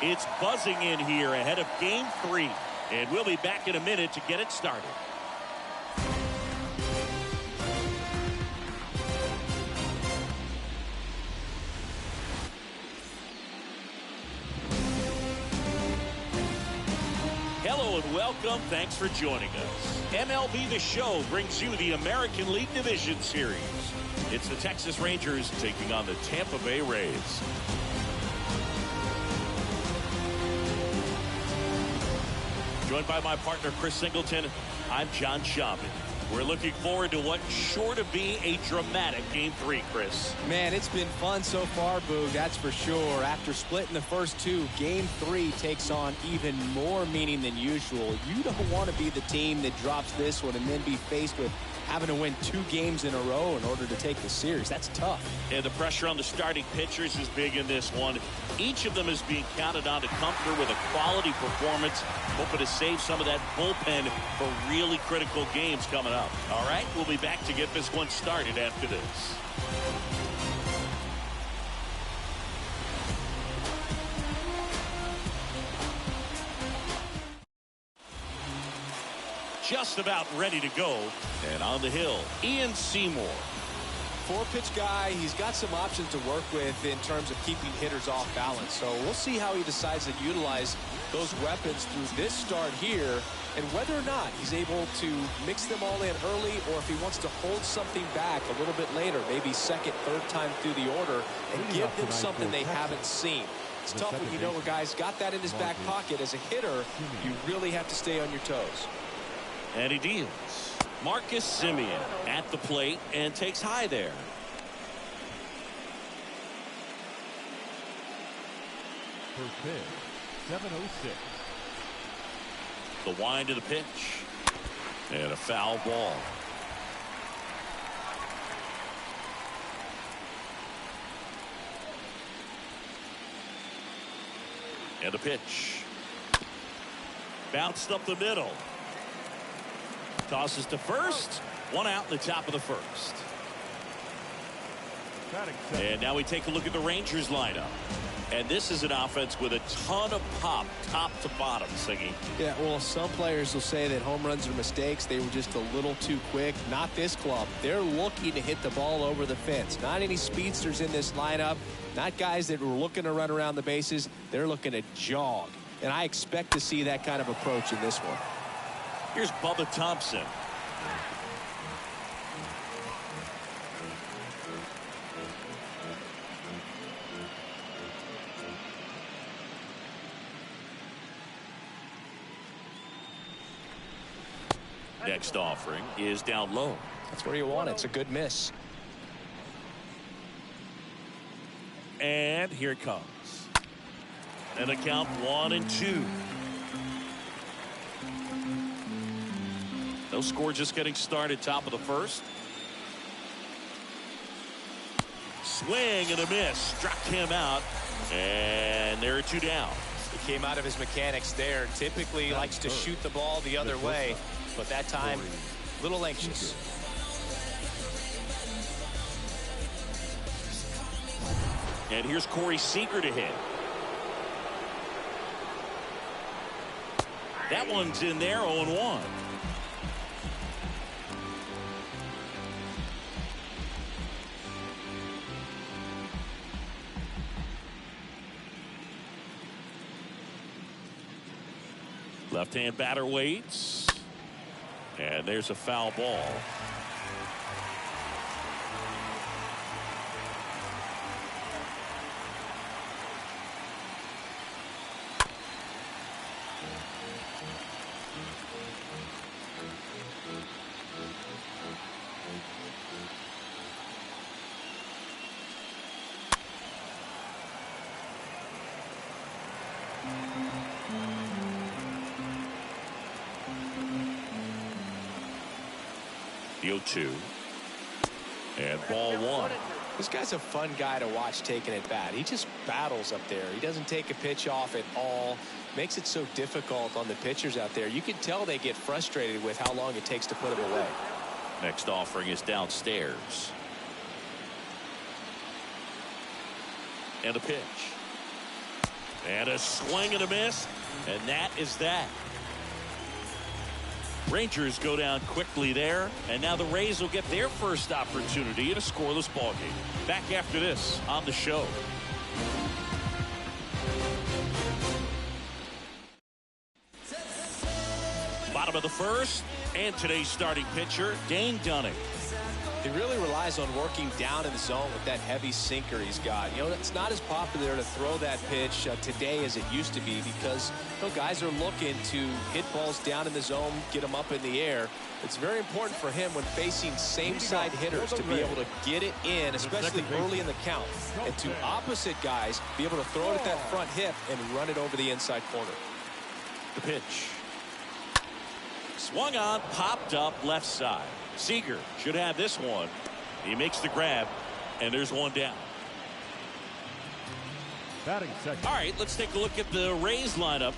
It's buzzing in here ahead of Game 3. And we'll be back in a minute to get it started. Hello and welcome. Thanks for joining us. MLB The Show brings you the American League Division Series. It's the Texas Rangers taking on the Tampa Bay Rays. Joined by my partner, Chris Singleton, I'm John Schaubin. We're looking forward to what's sure to be a dramatic Game 3, Chris. Man, it's been fun so far, Boog, that's for sure. After splitting the first two, Game 3 takes on even more meaning than usual. You don't want to be the team that drops this one and then be faced with having to win 2 games in a row in order to take the series. That's tough. And the pressure on the starting pitchers is big in this one. Each of them is being counted on to come through with a quality performance, hoping to save some of that bullpen for really critical games coming up. All right, we'll be back to get this one started after this. Just about ready to go. And on the hill, Ian Seymour. 4-pitch guy. He's got some options to work with in terms of keeping hitters off balance. So we'll see how he decides to utilize those weapons through this start here, and whether or not he's able to mix them all in early, or if he wants to hold something back a little bit later, maybe second, third time through the order, and give them something they haven't seen. It's tough when you know a guy's got that in his back pocket. As a hitter, you really have to stay on your toes. And he deals. Marcus Semien at the plate and takes high there. First pitch, 7:06. The wind of the pitch. And a foul ball. And a pitch. Bounced up the middle. Tosses to first. One out in the top of the first. And now we take a look at the Rangers lineup. And this is an offense with a ton of pop, top to bottom, Siggy. Yeah, well, some players will say that home runs are mistakes. They were just a little too quick. Not this club. They're looking to hit the ball over the fence. Not any speedsters in this lineup. Not guys that were looking to run around the bases. They're looking to jog. And I expect to see that kind of approach in this one. Here's Bubba Thompson. Next offering is down low. That's where you want it. It's a good miss. And here it comes. And the count 1-2. No score, just getting started, top of the first. Swing and a miss. Struck him out. And there are 2 down. He came out of his mechanics there. Typically likes to shoot the ball the other way, but that time, a little anxious. And here's Corey Seager to hit. That one's in there, 0-1. Left-hand batter waits. And there's a foul ball. The 0-2. And ball 1. This guy's a fun guy to watch taking at bat. He just battles up there. He doesn't take a pitch off at all. Makes it so difficult on the pitchers out there. You can tell they get frustrated with how long it takes to put him away. Next offering is downstairs. And a pitch. And a swing and a miss. And that is that. Rangers go down quickly there. And now the Rays will get their first opportunity in a scoreless ballgame. Back after this on the show. Bottom of the first. And today's starting pitcher, Dane Dunning. He really relies on working down in the zone with that heavy sinker he's got. You know, it's not as popular to throw that pitch today as it used to be because, you know, guys are looking to hit balls down in the zone, get them up in the air. It's very important for him when facing same-side hitters to be able to get it in, especially early in the count. And to opposite guys, be able to throw it at that front hip and run it over the inside corner. The pitch. Swung on, popped up left side. Seager should have this one. He makes the grab, and there's one down. Batting second. All right, let's take a look at the Rays lineup.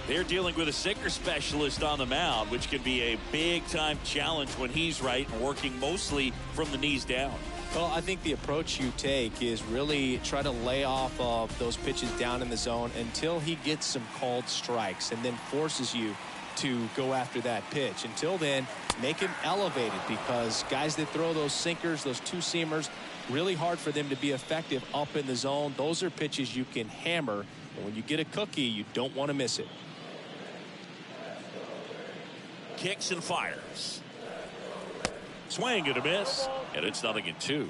They're dealing with a sinker specialist on the mound, which can be a big-time challenge when he's right and working mostly from the knees down. Well, I think the approach you take is really try to lay off of those pitches down in the zone until he gets some called strikes and then forces you to go after that pitch. Until then, make him elevated because guys that throw those sinkers, those two-seamers, really hard for them to be effective up in the zone. Those are pitches you can hammer. And when you get a cookie, you don't want to miss it. Kicks and fires. Swing and a miss. And it's 0-2.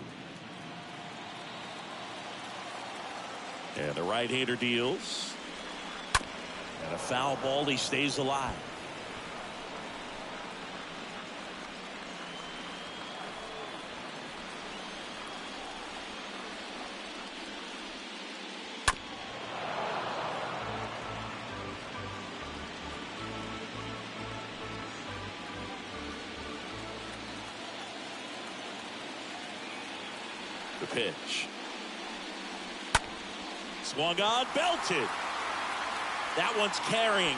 And the right-hander deals. And a foul ball. He stays alive. The pitch. Swung on, belted. That one's carrying.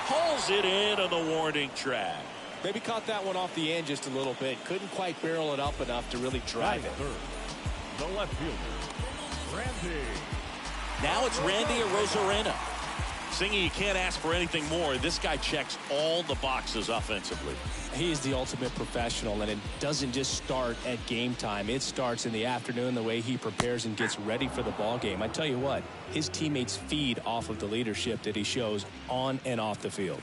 Pulls it in on the warning track. Maybe caught that one off the end just a little bit. Couldn't quite barrel it up enough to really drive it. Third. The left fielder, Randy. Now it's Randy Arozarena. Singy, you can't ask for anything more. This guy checks all the boxes offensively. He is the ultimate professional, and it doesn't just start at game time. It starts in the afternoon, the way he prepares and gets ready for the ball game. I tell you what, his teammates feed off of the leadership that he shows on and off the field.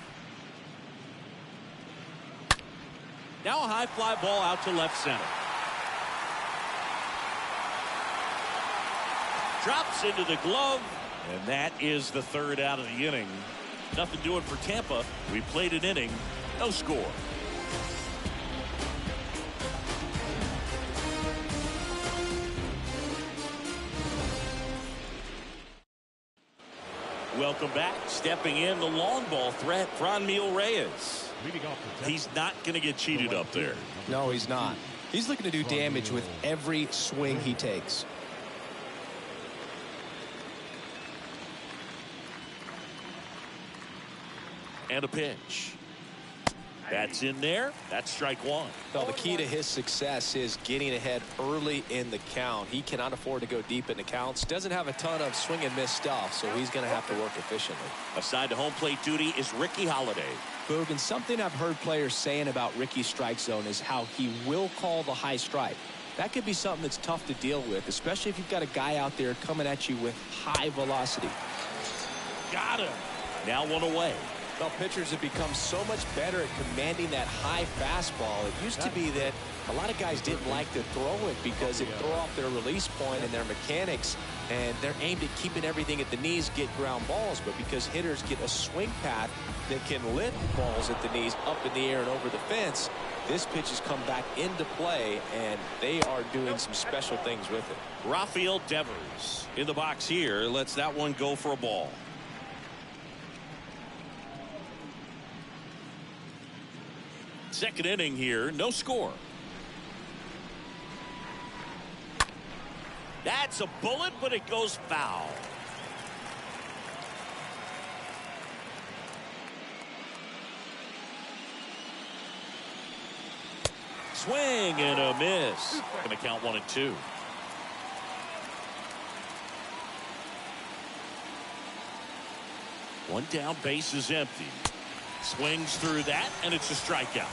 Now a high fly ball out to left center. Drops into the glove, and that is the third out of the inning. Nothing doing for Tampa. We played an inning, no score. Welcome back. Stepping in the long ball threat, Franmil Reyes. He's not going to get cheated up there. No, he's not. He's looking to do damage with every swing he takes. And a pitch. That's in there. That's strike one. Well, the key to his success is getting ahead early in the count. He cannot afford to go deep in the counts. Doesn't have a ton of swing and miss stuff, so he's going to have to work efficiently. Assigned to home plate duty is Ricky Holiday. Boog, and something I've heard players saying about Ricky's strike zone is how he will call the high strike. That could be something that's tough to deal with, especially if you've got a guy out there coming at you with high velocity. Got him. Now one away. Well, pitchers have become so much better at commanding that high fastball. It used to be that a lot of guys didn't like to throw it because it throw off their release point and their mechanics, and they're aimed at keeping everything at the knees, get ground balls. But because hitters get a swing path that can lift balls at the knees up in the air and over the fence, this pitch has come back into play, and they are doing some special things with it. Rafael Devers in the box here. Lets that one go for a ball. Second inning here, no score. That's a bullet, but it goes foul. Swing and a miss. Going to count 1-2. One down, base is empty. Swings through that, and it's a strikeout.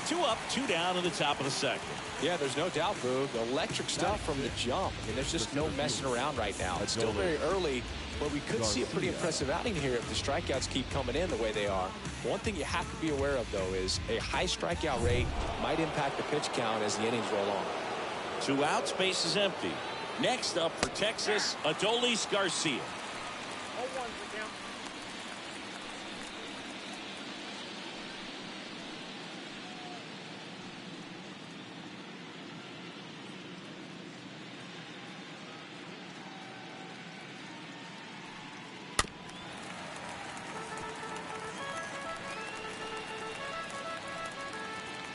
2 up, 2 down in the top of the second. Yeah, there's no doubt, Boog. Electric stuff from the jump. I mean, there's just no messing around right now. It's still very early, but we could see a pretty impressive outing here if the strikeouts keep coming in the way they are. One thing you have to be aware of, though, is a high strikeout rate might impact the pitch count as the innings roll on. 2 outs, base is empty. Next up for Texas, Adolis Garcia.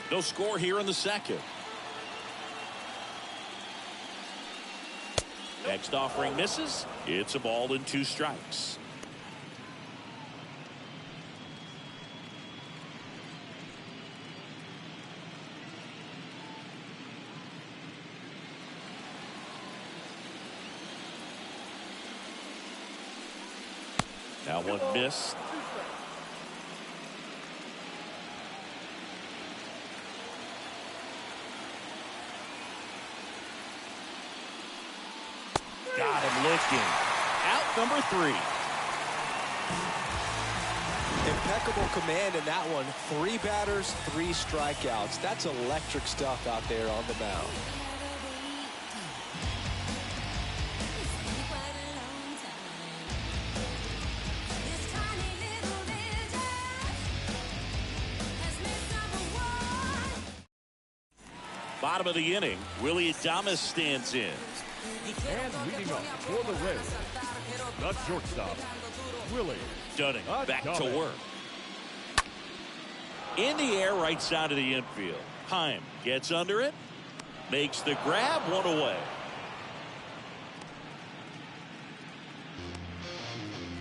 No score here in the second. Next offering misses. It's a ball and 2 strikes. Now one missed. Got him looking. Out number 3. Impeccable command in that one. 3 batters, 3 strikeouts. That's electric stuff out there on the mound. Bottom of the inning, Willie Adames stands in. And leading up for the Rays, the shortstop, Willie Dunning back to work. In the air, right side of the infield. Heim gets under it, makes the grab, 1 away.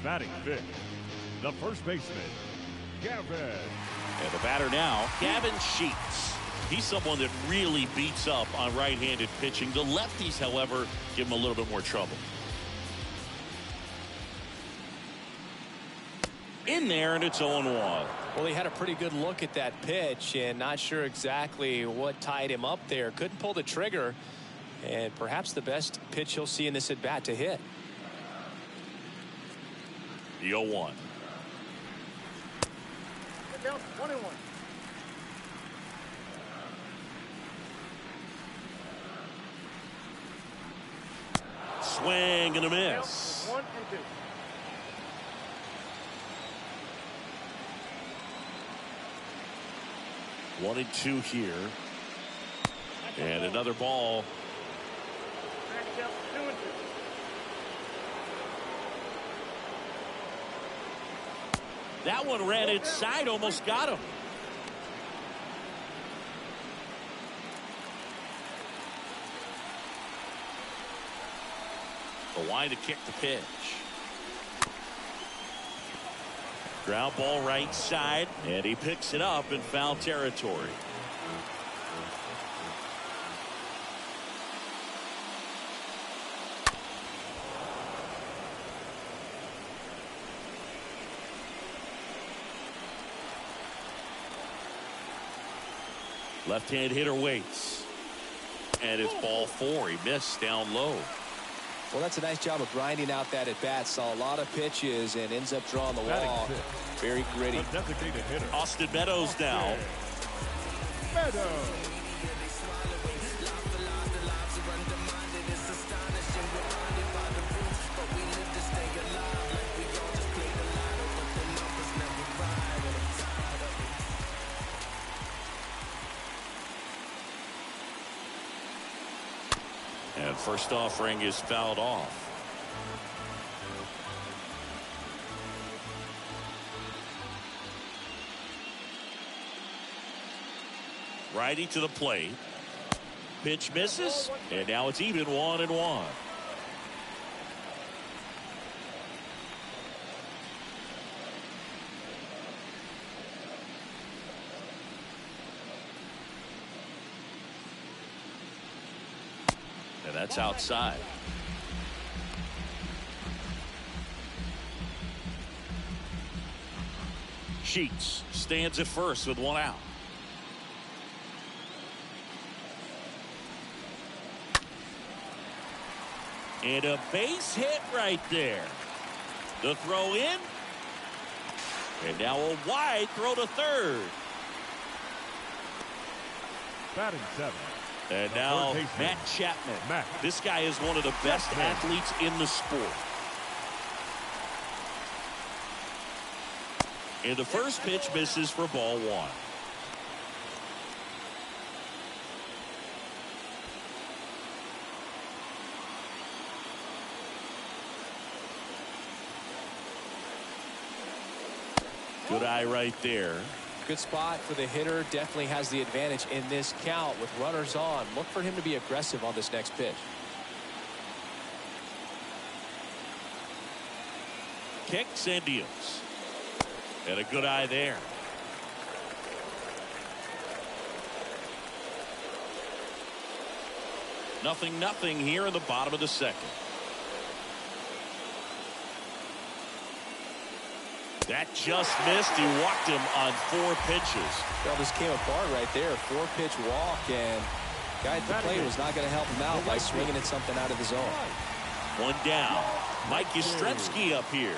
Batting fifth, the first baseman, Gavin. And the batter now, Gavin Sheets. He's someone that really beats up on right-handed pitching. The lefties, however, give him a little bit more trouble. In there, and it's 0-1. Well, he had a pretty good look at that pitch and not sure exactly what tied him up there. Couldn't pull the trigger, and perhaps the best pitch he'll see in this at-bat to hit. The 0-1. Down 21. Swing and a miss. 1 and 2. One and 2 here. And another ball. Matchup 2 and 2. That one ran inside, almost got him. The line to kick the pitch. Ground ball right side, and he picks it up in foul territory. Left-hand hitter waits. And it's ball 4. He missed down low. Well, that's a nice job of grinding out that at-bat. Saw a lot of pitches and ends up drawing the walk. Very gritty. The designated hitter, Austin Meadows now. Meadows. And first offering is fouled off. Righty to the plate. Pitch misses, and now it's even 1-1. And that's outside. Sheets stands at first with one out. And a base hit right there. The throw in. And now a wide throw to third. Batting seventh. And now Matt Chapman. This guy is one of the best athletes in the sport. And the first pitch misses for ball one. Good eye right there. Good spot for the hitter. Definitely has the advantage in this count with runners on. Look for him to be aggressive on this next pitch. Kicks and deals. And a good eye there. Nothing here in the bottom of the second. That just missed. He walked him on 4 pitches. Well, this came apart right there. 4-pitch walk, and guy at the plate was not going to help him out by swinging at something out of the zone. One down. Mike Yastrzemski up here.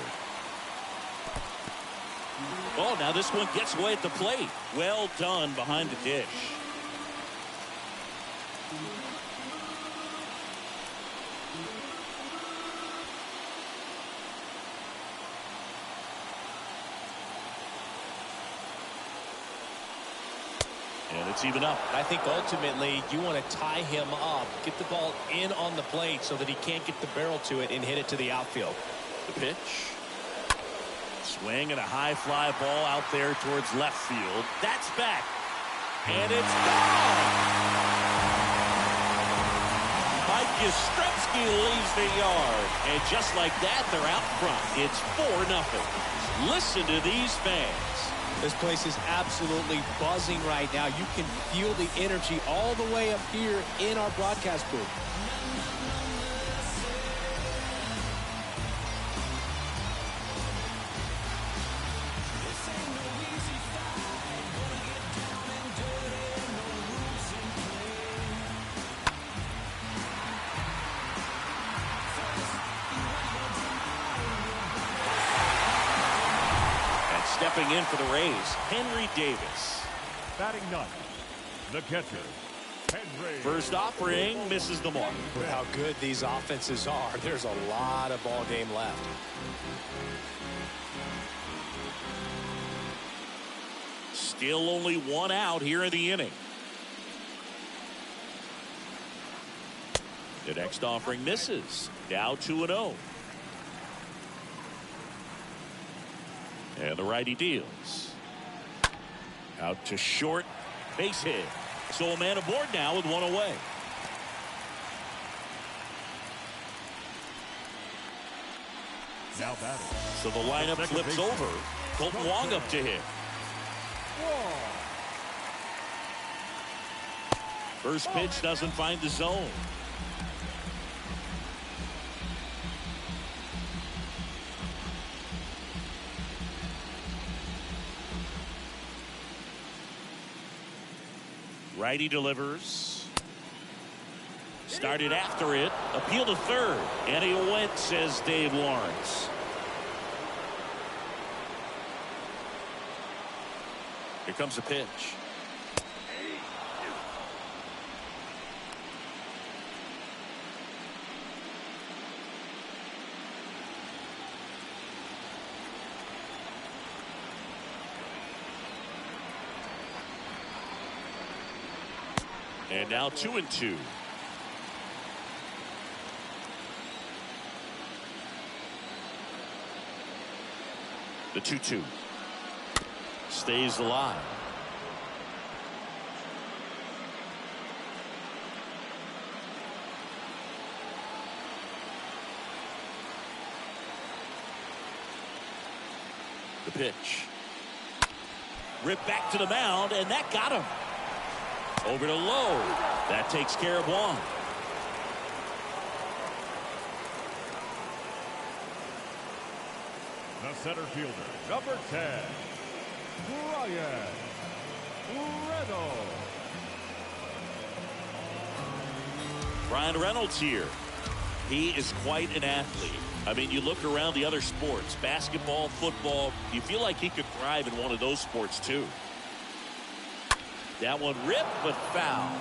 Oh, now this one gets away at the plate. Well done behind the dish. And it's even up. I think ultimately you want to tie him up, get the ball in on the plate so that he can't get the barrel to it and hit it to the outfield. The pitch. Swing and a high fly ball out there towards left field. That's back. And it's gone. Mike Yastrzemski leaves the yard. And just like that, they're out front. It's 4-0. Listen to these fans. This place is absolutely buzzing right now. You can feel the energy all the way up here in our broadcast booth. Stepping in for the Rays, Henry Davis. Batting ninth, the catcher, Henry. First offering misses the mark. With how good these offenses are, there's a lot of ball game left. Still only 1 out here in the inning. The next offering misses. Now 2-0. And the righty deals. Out to short. Base hit. So a man aboard now with 1 away. Now batting. So the lineup flips over. Colton Wong up to hit. First pitch doesn't find the zone. Righty delivers. Started after it. Appeal to third. And he went, says Dave Lawrence. Here comes the pitch. And now 2-2. The 2-2 stays alive. The pitch. Ripped back to the mound, and that got him. Over to low. That takes care of Wong. The center fielder, number 10, Ryan Reynolds. Ryan Reynolds here. He is quite an athlete. I mean, you look around the other sports, basketball, football, you feel like he could thrive in one of those sports too. That one ripped, but foul.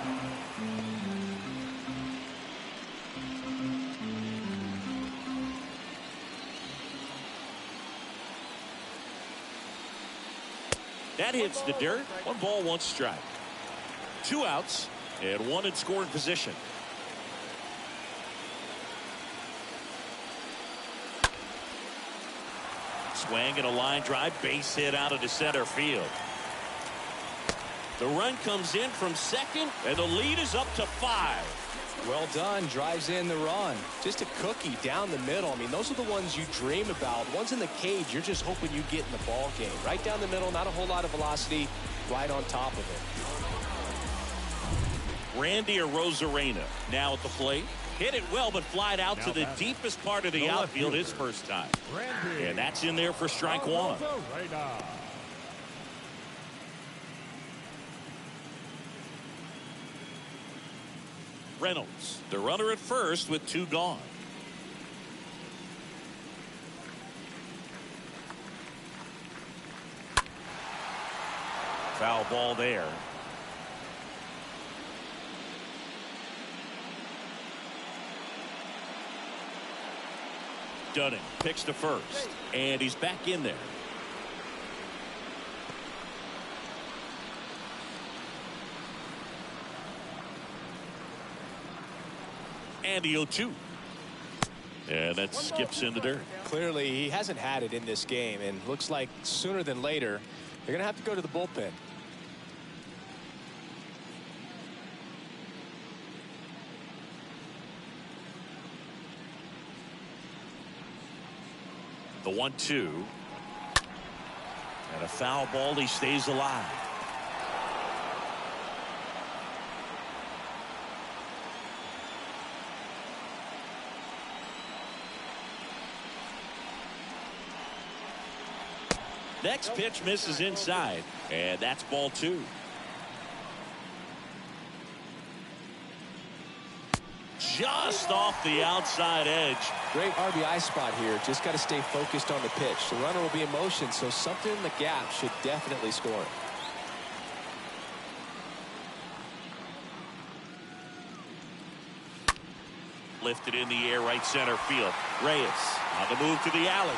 That hits the dirt. 1 ball, 1 strike. 2 outs and 1 in scoring position. Swing and a line drive, base hit out into center field. The run comes in from second, and the lead is up to 5. Well done. Drives in the run. Just a cookie down the middle. I mean, those are the ones you dream about. Ones in the cage, you're just hoping you get in the ball game. Right down the middle, not a whole lot of velocity, right on top of it. Randy Arozarena now at the plate. Hit it well, but flied out to the deepest part of the outfield his first time. And that's in there for strike 1. Reynolds, the runner at first with 2 gone. Foul ball there. Dunning picks to first, and he's back in there. And the 0-2. And that skips in the dirt. Clearly, he hasn't had it in this game, and looks like sooner than later, they're going to have to go to the bullpen. The 1-2. And a foul ball. He stays alive. Next pitch misses inside, and that's ball 2. Just off the outside edge. Great RBI spot here. Just got to stay focused on the pitch. The runner will be in motion, so something in the gap should definitely score it. Lifted in the air, right center field. Reyes on the move to the alley.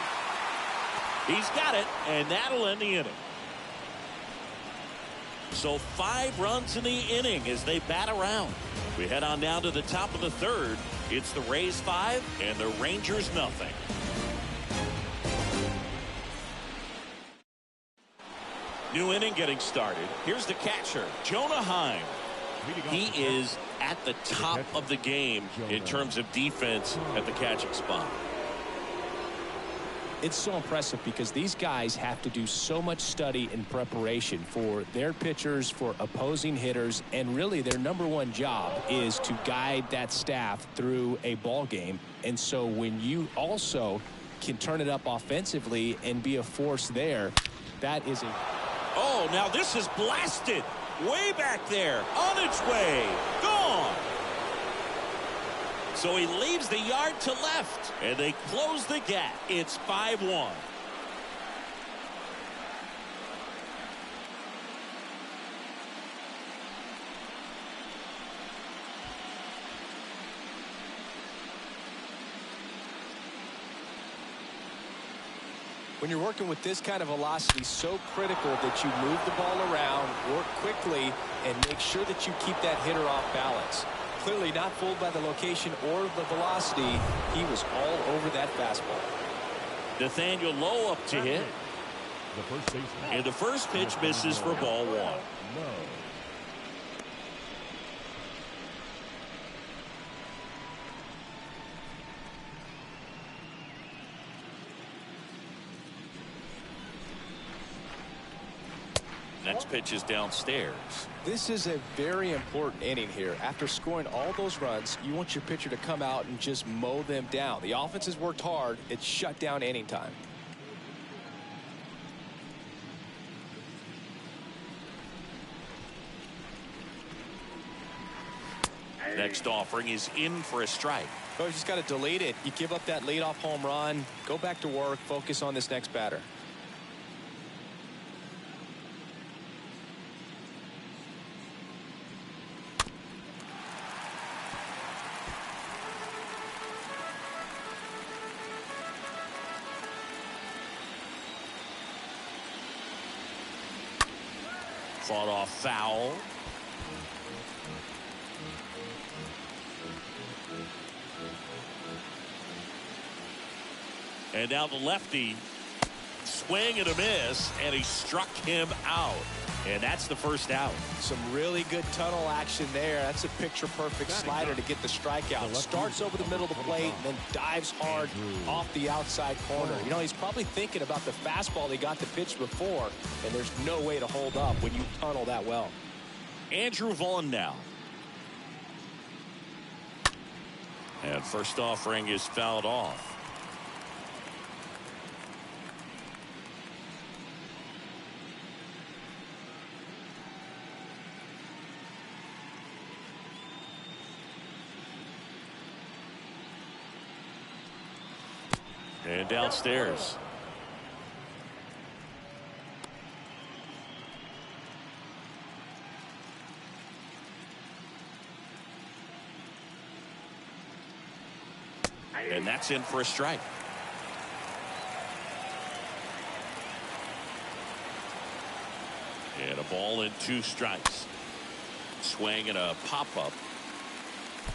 He's got it, and that'll end the inning. So 5 runs in the inning as they bat around. We head on down to the top of the 3rd. It's the Rays 5 and the Rangers nothing. New inning getting started. Here's the catcher, Jonah Heim. He is at the top of the game in terms of defense at the catching spot. It's so impressive because these guys have to do so much study and preparation for their pitchers, for opposing hitters, and really their #1 job is to guide that staff through a ball game. And so when you also can turn it up offensively and be a force there, that is a... Oh, now this is blasted way back there, on its way, gone. So he leaves the yard to left, and they close the gap. It's 5-1. When you're working with this kind of velocity, so critical that you move the ball around, work quickly, and make sure that you keep that hitter off balance. Clearly not fooled by the location or the velocity. He was all over that fastball. Nathaniel Lowe up to hit. The first baseman. And the first pitch misses for ball 1. No. Next pitch is downstairs. This is a very important inning here. After scoring all those runs, you want your pitcher to come out and just mow them down. The offense has worked hard. It's shut down inning time. Next offering is in for a strike. Oh, you just got to delete it. You give up that leadoff home run. Go back to work. Focus on this next batter. Fought off foul. And now the lefty, swing and a miss, and he struck him out. And that's the first out. Some really good tunnel action there. That's a picture-perfect slider to get the strikeout. Starts over the middle of the plate and then dives hard off the outside corner. You know, he's probably thinking about the fastball he got to pitch before, and there's no way to hold up when you tunnel that well. Andrew Vaughn now. And first offering is fouled off. And downstairs. And that's in for a strike. And a ball and 2 strikes. Swing and a pop-up.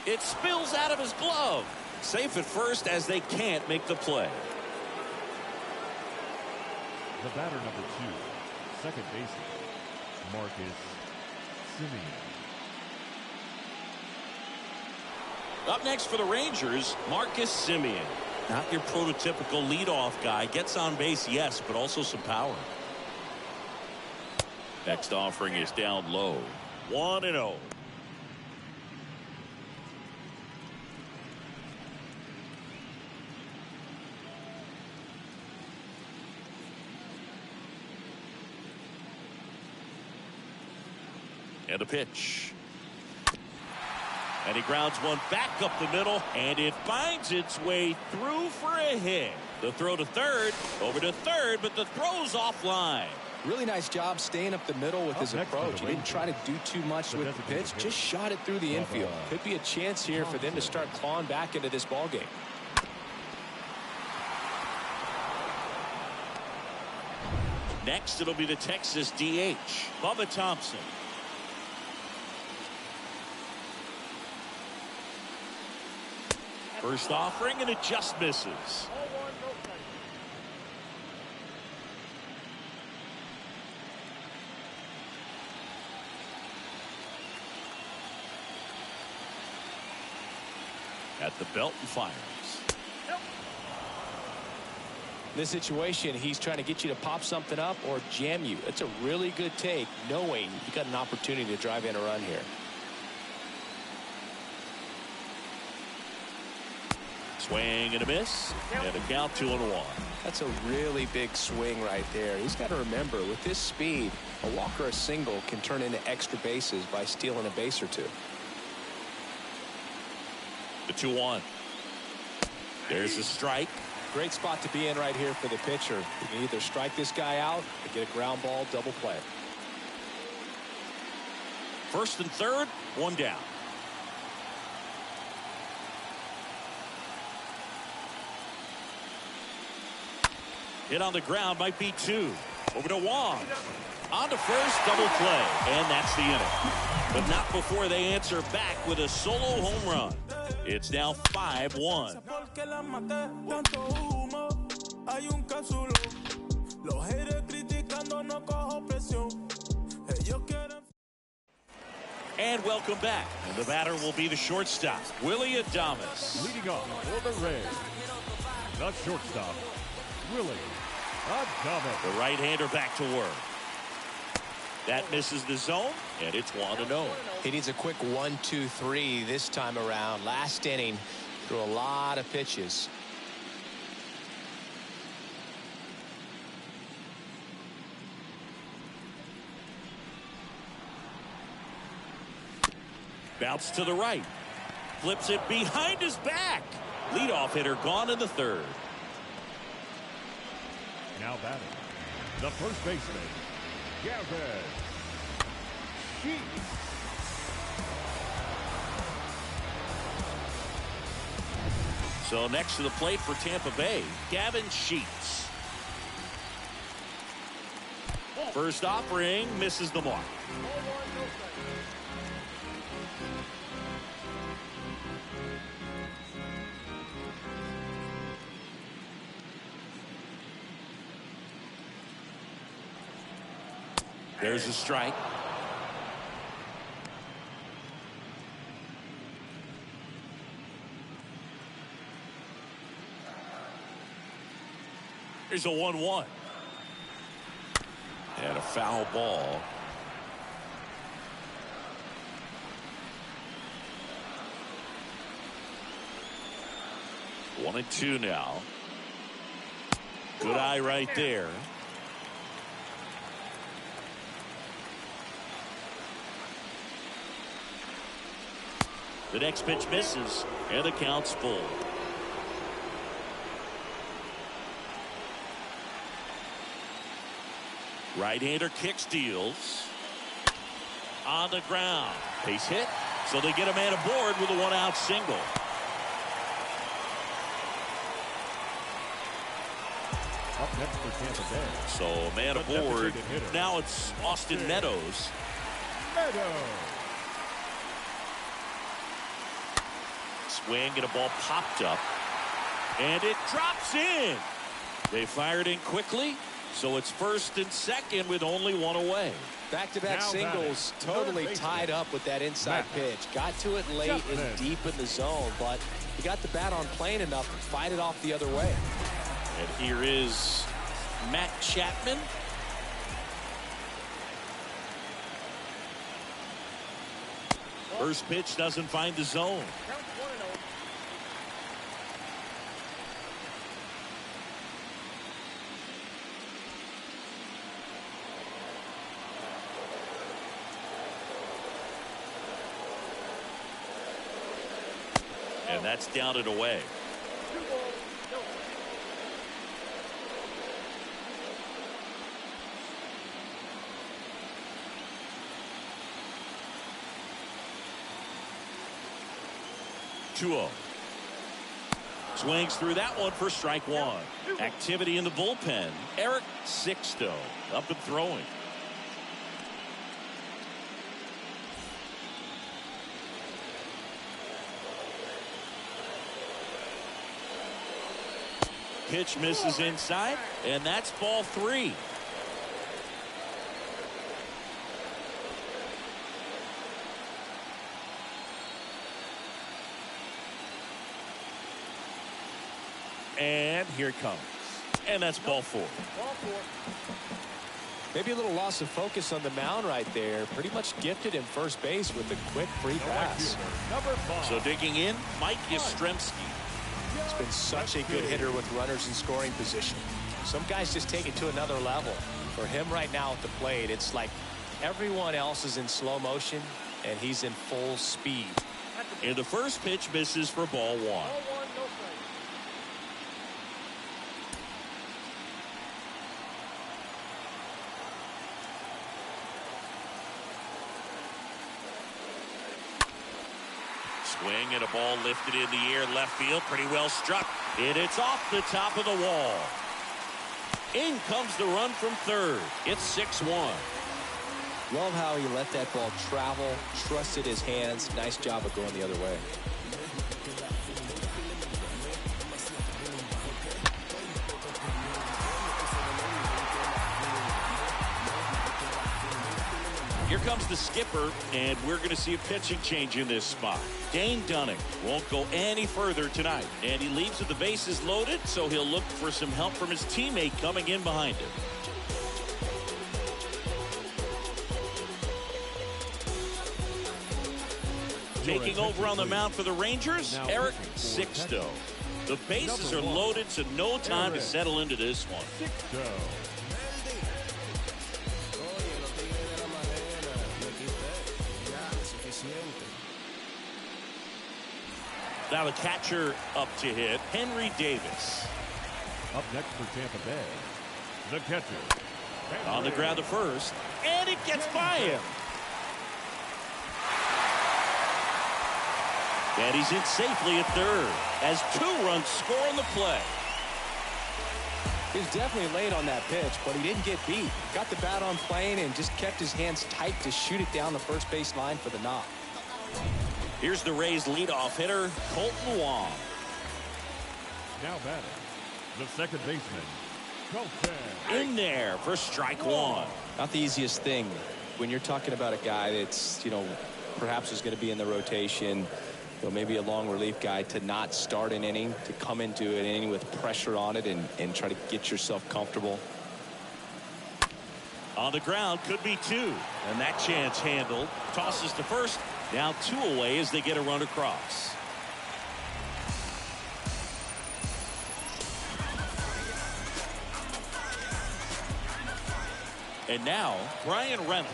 It spills out of his glove. Safe at first as they can't make the play. The batter number 2, second baseman, Marcus Semien. Up next for the Rangers, Marcus Semien. Not your prototypical leadoff guy. Gets on base, yes, but also some power. Next offering is down low. 1-0. And a pitch. And he grounds one back up the middle, and it finds its way through for a hit. The throw to third, over to third, but the throw's offline. Really nice job staying up the middle with his approach. He didn't try to do too much with the pitch, just shot it through the infield. Could be a chance here for them to start clawing back into this ball game. Next, it'll be the Texas DH, Bubba Thompson. First offering, and it just misses. At the belt and fires. In this situation, he's trying to get you to pop something up or jam you. It's a really good take, knowing you got an opportunity to drive in a run here. Swing and a miss, and a count 2-1. That's a really big swing right there. He's got to remember, with this speed, a walk or a single can turn into extra bases by stealing a base or two. The 2-1. There's a strike. Great spot to be in right here for the pitcher. You can either strike this guy out or get a ground ball double play. First and third, one down. Hit on the ground, might be 2. Over to Wong. On to first, double play. And that's the inning. But not before they answer back with a solo home run. It's now 5-1. And welcome back. And the batter will be the shortstop, Willie Adames. Leading off for the Rays, the shortstop, Willie Adames. The right-hander back to work. That misses the zone, and it's 1-0. He needs a quick 1-2-3 this time around. Last inning, threw a lot of pitches. Bounce to the right. flips it behind his back. Leadoff hitter gone in the third. Now batting, the first baseman, Gavin Sheets. So next to the plate for Tampa Bay, Gavin Sheets. First offering misses the mark. There's a strike. There's a 1-1. And a foul ball. One and two now. Good eye right there. The next pitch misses, and the count's full. Right-hander kick steals. On the ground. Base hit. So they get a man aboard with a one-out single. Up next for Tampa Bay. So a man aboard. Now it's Austin Meadows. Swing and a ball popped up. And it drops in. They fired in quickly. So it's first and second with only one away. Back-to-back singles, totally tied up with that inside pitch. Got to it late and deep in the zone, but he got the bat on plane enough to fight it off the other way. And here is Matt Chapman. First pitch doesn't find the zone. And that's down and away. Swings through that one for strike one. Activity in the bullpen. Eric Sixto up and throwing. Pitch misses inside, and that's ball three. And here it comes. And that's ball four. Maybe a little loss of focus on the mound right there. Pretty much gifted in first base with a quick free pass. So digging in, Mike Yastrzemski. He's been such a good hitter with runners in scoring position. Some guys just take it to another level. For him right now at the plate, it's like everyone else is in slow motion and he's in full speed. And the first pitch misses for ball one. Swing and a ball lifted in the air, left field, pretty well struck. And it's off the top of the wall. In comes the run from third. It's 6-1. Love how he let that ball travel, trusted his hands. Nice job of going the other way. Here comes the skipper, and we're going to see a pitching change in this spot. Dane Dunning won't go any further tonight, and he leaves with the bases loaded, so he'll look for some help from his teammate coming in behind him. Taking over on the mound for the Rangers, Eric Sixto. The bases are loaded, so no time to settle into this one. Now the catcher up to hit, Henry Davis. Up next for Tampa Bay, the catcher. On the ground to first, and it gets by him. And he's in safely at third as 2 runs score on the play. He was definitely late on that pitch, but he didn't get beat. Got the bat on plane and just kept his hands tight to shoot it down the first base line for the knock. Here's the Rays leadoff hitter, Colton Wong. Now batting, the second baseman, Colton. In there for strike 1. Not the easiest thing when you're talking about a guy that's, perhaps is going to be in the rotation, maybe a long relief guy, to not start an inning, to come into an inning with pressure on it and try to get yourself comfortable. On the ground, could be 2. And that chance handled. Tosses to first. Now 2 away as they get a run across. And now, Brian Reynolds.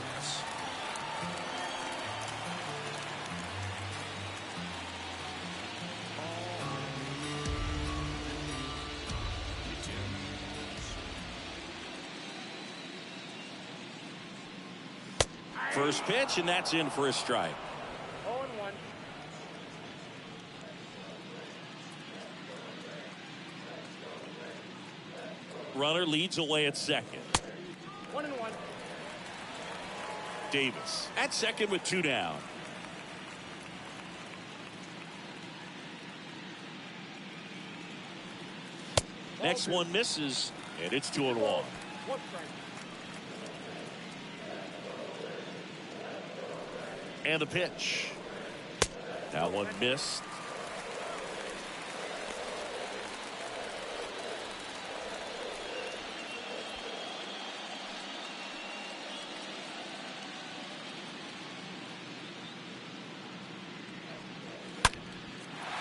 First pitch, and that's in for a strike. 0-1. Runner leads away at second. 1-1. Davis at second with 2 down. Next one misses, and it's 2-1. 1 strike. And the pitch. That one missed.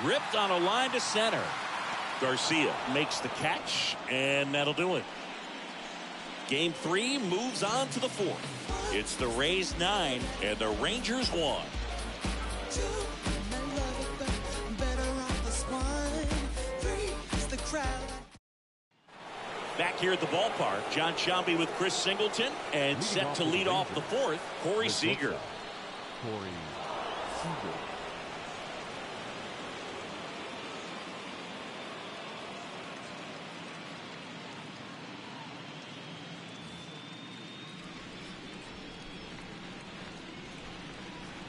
Ripped on a line to center. Garcia makes the catch, and that'll do it. Game 3 moves on to the 4th. It's the Rays 9 and the Rangers 1. Back here at the ballpark, John Sciambi with Chris Singleton, and set to lead off the 4th, Corey Seager. Corey Seager.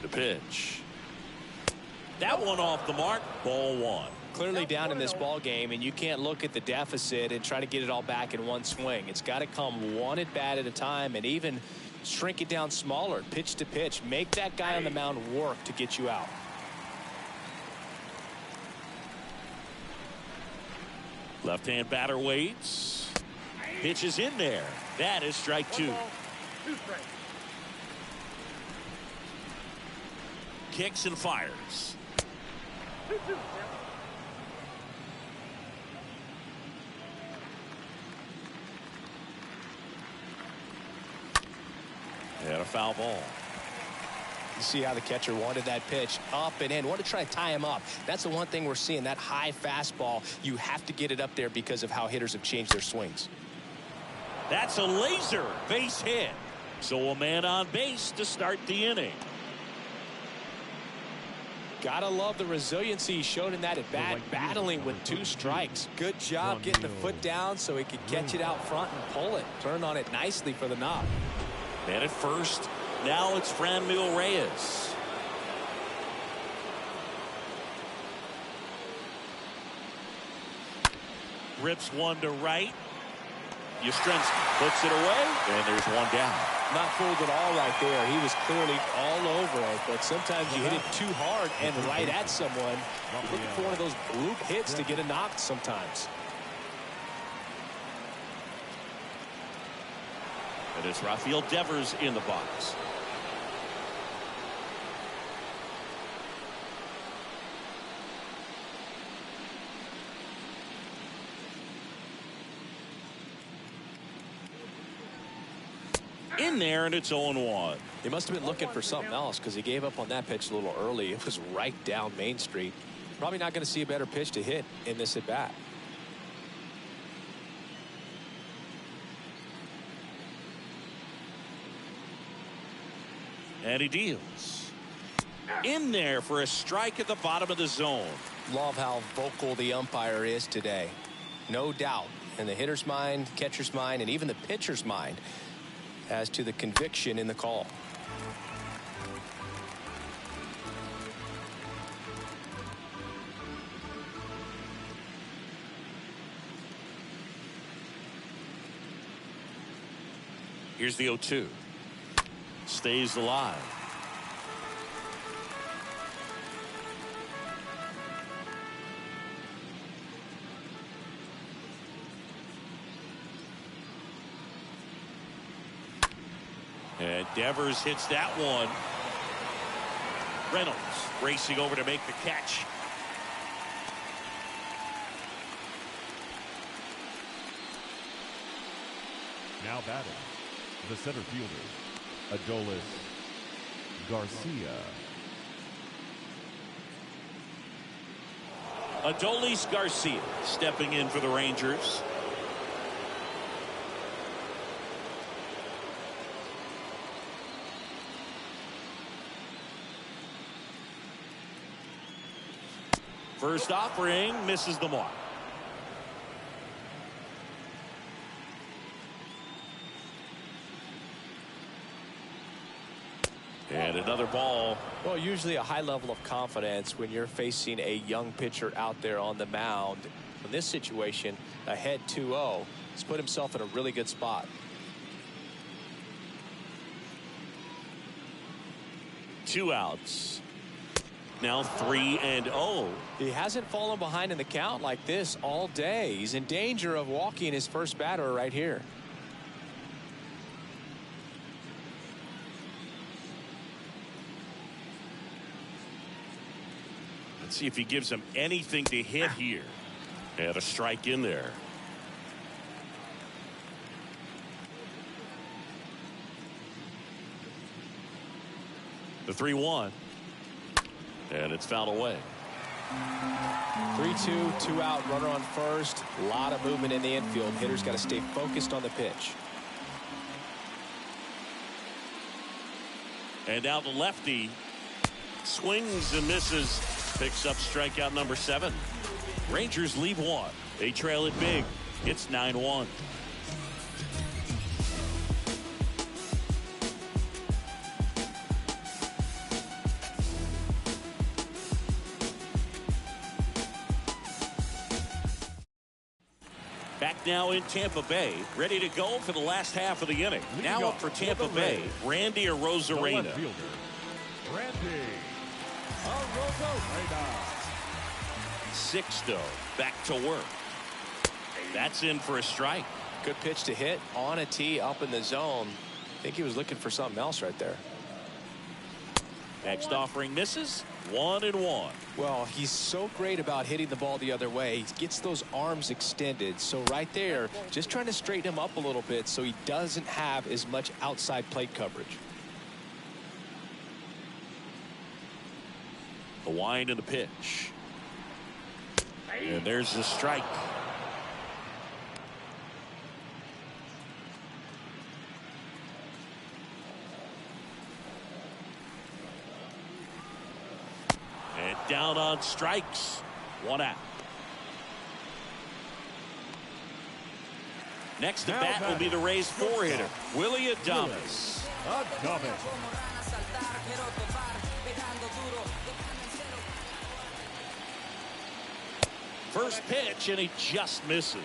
The pitch. That one off the mark. Ball 1. Clearly down in this ball game, and you can't look at the deficit and try to get it all back in one swing. It's got to come one at bat at a time, and even shrink it down smaller, pitch to pitch. Make that guy on the mound work to get you out. Left-hand batter waits. Pitch is in there. That is strike 2. 1 ball, 2 strikes. Kicks and fires. 2-2. And a foul ball. You see how the catcher wanted that pitch up and in. Want to try to tie him up. That's the one thing we're seeing, that high fastball. You have to get it up there because of how hitters have changed their swings. That's a laser base hit. So a man on base to start the inning. Gotta love the resiliency he showed in that at bat, battling with 2 strikes. Good job getting the foot down so he could catch it out front and pull it. Turn on it nicely for the knock. And at first, now it's Franmil Reyes. Rips one to right. Yastrzemski puts it away, and there's 1 down. Not fooled at all right there. He was clearly all over it, but sometimes you hit it too hard and right at someone. You're looking for one of those bloop hits to get a knock sometimes. And it's Rafael Devers in the box. In there, and it's 0-1. He must have been looking for something else because he gave up on that pitch a little early. It was right down Main Street. Probably not going to see a better pitch to hit in this at bat. And he deals. In there for a strike at the bottom of the zone. Love how vocal the umpire is today. No doubt in the hitter's mind, catcher's mind, and even the pitcher's mind as to the conviction in the call. Here's the 0-2. Stays alive. And Devers hits that one. Reynolds racing over to make the catch. Now batting, the center fielder, ALDS Garcia. ALDS Garcia stepping in for the Rangers. First offering misses the mark. And another ball. Well, usually a high level of confidence when you're facing a young pitcher out there on the mound. In this situation, ahead 2-0, he's put himself in a really good spot. Two outs. Now 3-0. He hasn't fallen behind in the count like this all day. He's in danger of walking his first batter right here. Let's see if he gives him anything to hit here. And a strike in there. The 3-1. And it's fouled away. 3-2, 2 out, runner on first. A lot of movement in the infield. Hitter's got to stay focused on the pitch. And now the lefty swings and misses. Picks up strikeout number 7. Rangers leave 1. They trail it big. It's 9-1. Back now in Tampa Bay, ready to go for the last half of the inning. Now up for Tampa Bay, Randy Arozarena. Randy Arozarena. Sixto back to work. That's in for a strike. Good pitch to hit on a tee up in the zone. I think he was looking for something else right there. Next offering misses. 1-1. Well, he's so great about hitting the ball the other way. He gets those arms extended. So right there, just trying to straighten him up a little bit so he doesn't have as much outside plate coverage. The wind and the pitch. And there's the strike. And down on strikes. 1 out. Next to bat will be the Rays 4-hitter, Willie Adames. First pitch, and he just misses.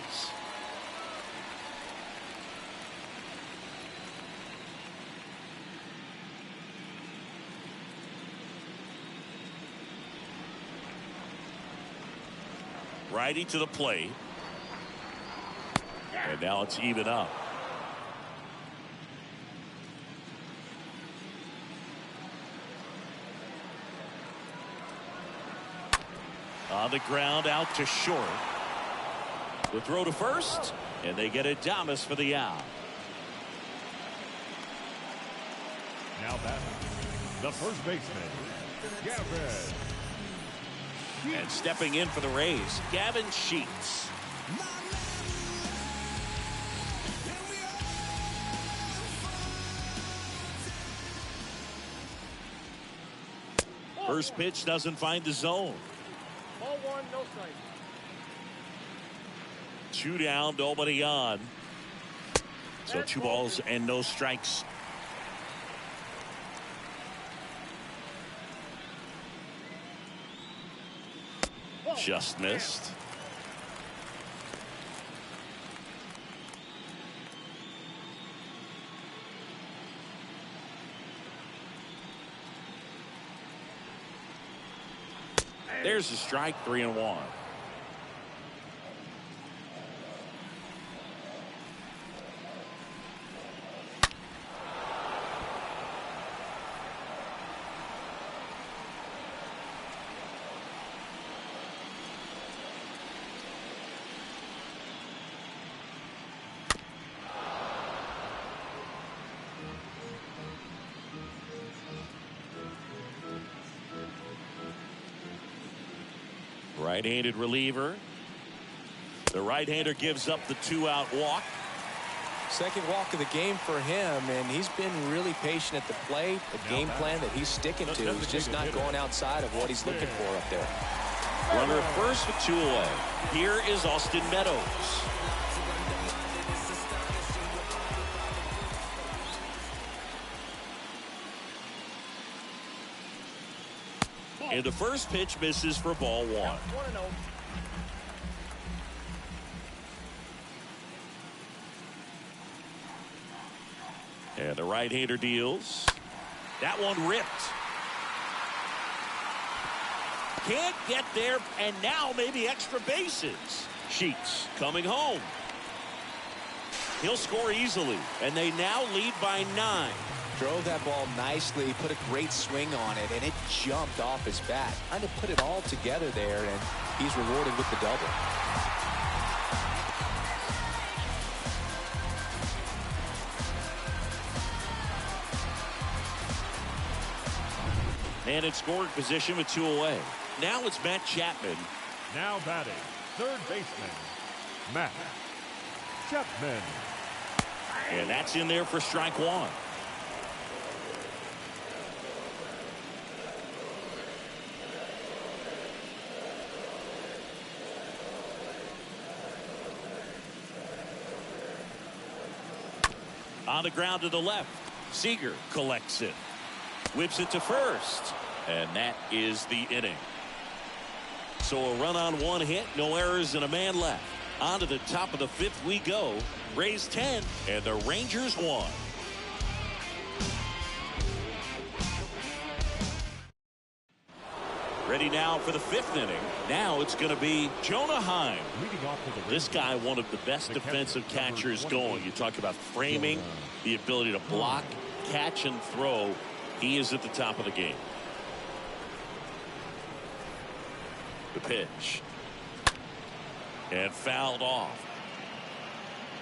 Righty to the plate. And now it's even up. On the ground, out to short. The throw to first, and they get Adames for the out. Now batting, the first baseman, Gavin And stepping in for the Rays, Gavin Sheets. First pitch doesn't find the zone. Ball one, no strike. 2 down, nobody on. So 2 balls and no strikes. Just missed. There's a strike, 3-1. Right-handed reliever. The right-hander gives up the 2-out walk. Second walk of the game for him, and he's been really patient at the plate. The game plan that he's sticking to. He's just not going outside of what he's looking for up there. Runner at first with 2 away. Here is Austin Meadows. And the first pitch misses for ball 1. 1-0. And the right-hander deals. That one ripped. Can't get there, and now maybe extra bases. Sheets coming home. He'll score easily, and they now lead by 9. Drove that ball nicely, put a great swing on it, and it jumped off his bat. Trying to put it all together there, and he's rewarded with the double. And in scoring position with 2 away. Now it's Matt Chapman. Now batting, third baseman, Matt Chapman. And that's in there for strike 1. On the ground to the left. Seager collects it. Whips it to first. And that is the inning. So a run on 1 hit, no errors, and a man left. On to the top of the 5th we go. Rays 10 and the Rangers 1. Ready now for the 5th inning. Now it's going to be Jonah Heim. This guy, one of the best defensive catchers going. You talk about framing, the ability to block, catch, and throw. He is at the top of the game. The pitch. And fouled off.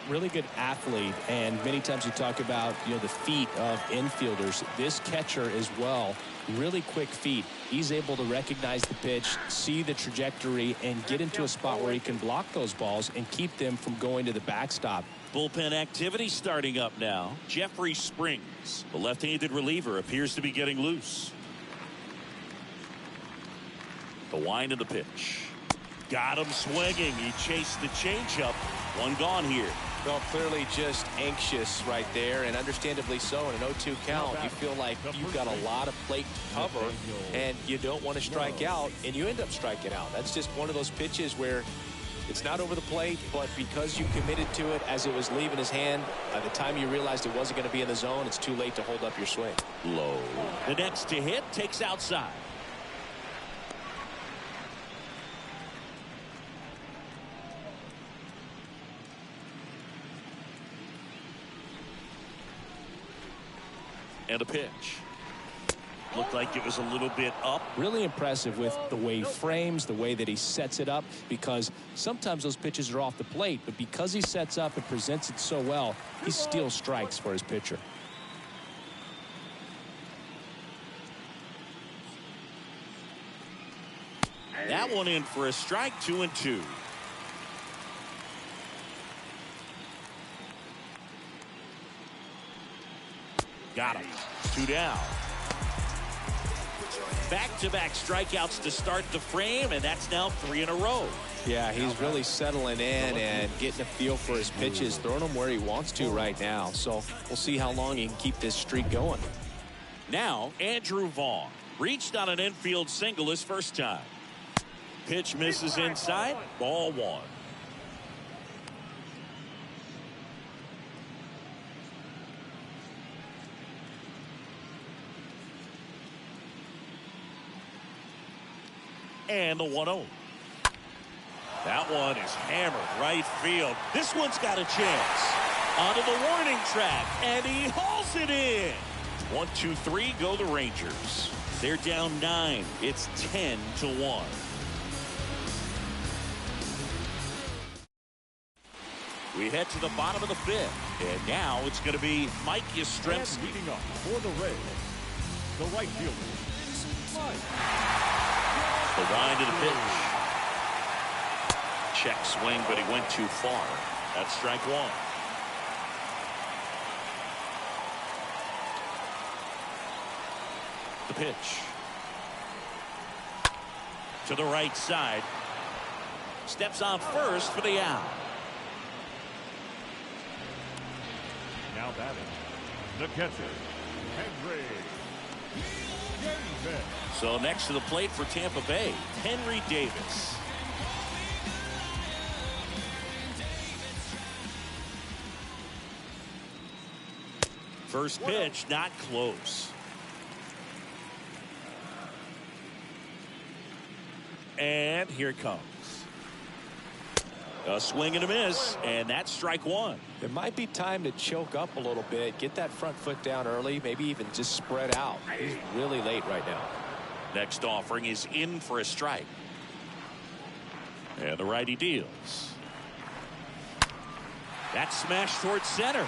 Really good athlete, and many times you talk about the feet of infielders. This catcher as well, really quick feet. He's able to recognize the pitch, see the trajectory, and get into a spot where he can block those balls and keep them from going to the backstop. Bullpen activity starting up now. Jeffrey Springs, the left-handed reliever, appears to be getting loose. The wind of the pitch. Got him swinging. He chased the changeup. 1 gone here. Well, clearly just anxious right there, and understandably so. In an 0-2 count, you feel like you've got a lot of plate to cover, and you don't want to strike out, and you end up striking out. That's just one of those pitches where it's not over the plate, but because you committed to it as it was leaving his hand, by the time you realized it wasn't going to be in the zone, it's too late to hold up your swing. Low. The next to hit takes outside. And a pitch. Looked like it was a little bit up. Really impressive with the way he frames, the way that he sets it up, because sometimes those pitches are off the plate, but because he sets up and presents it so well, he steals strikes for his pitcher. That one in for a strike, 2-2. Got him. 2 down. Back-to-back strikeouts to start the frame, and that's now 3 in a row. Yeah, he's really settling in and getting a feel for his pitches, throwing them where he wants to right now. So we'll see how long he can keep this streak going. Now, Andrew Vaughn reached on an infield single his first time. Pitch misses inside, ball 1. And the 1-0. That one is hammered right field. This one's got a chance. Onto the warning track, and he hauls it in. 1, 2, 3, go the Rangers. They're down 9. It's 10-1. We head to the bottom of the 5th, and now it's going to be Mike Yastrzemski. Leading up for the Rays, the right fielder, Mike. The wind of the pitch. Check swing, but he went too far. That's strike 1. The pitch. To the right side. Steps on first for the out. Now batting, the catcher, Henry. So next to the plate for Tampa Bay, Henry Davis. First pitch, not close. And here it comes. A swing and a miss, and that's strike 1. It might be time to choke up a little bit, get that front foot down early, maybe even just spread out. He's really late right now. Next offering is in for a strike. And the righty deals. That's smashed towards center.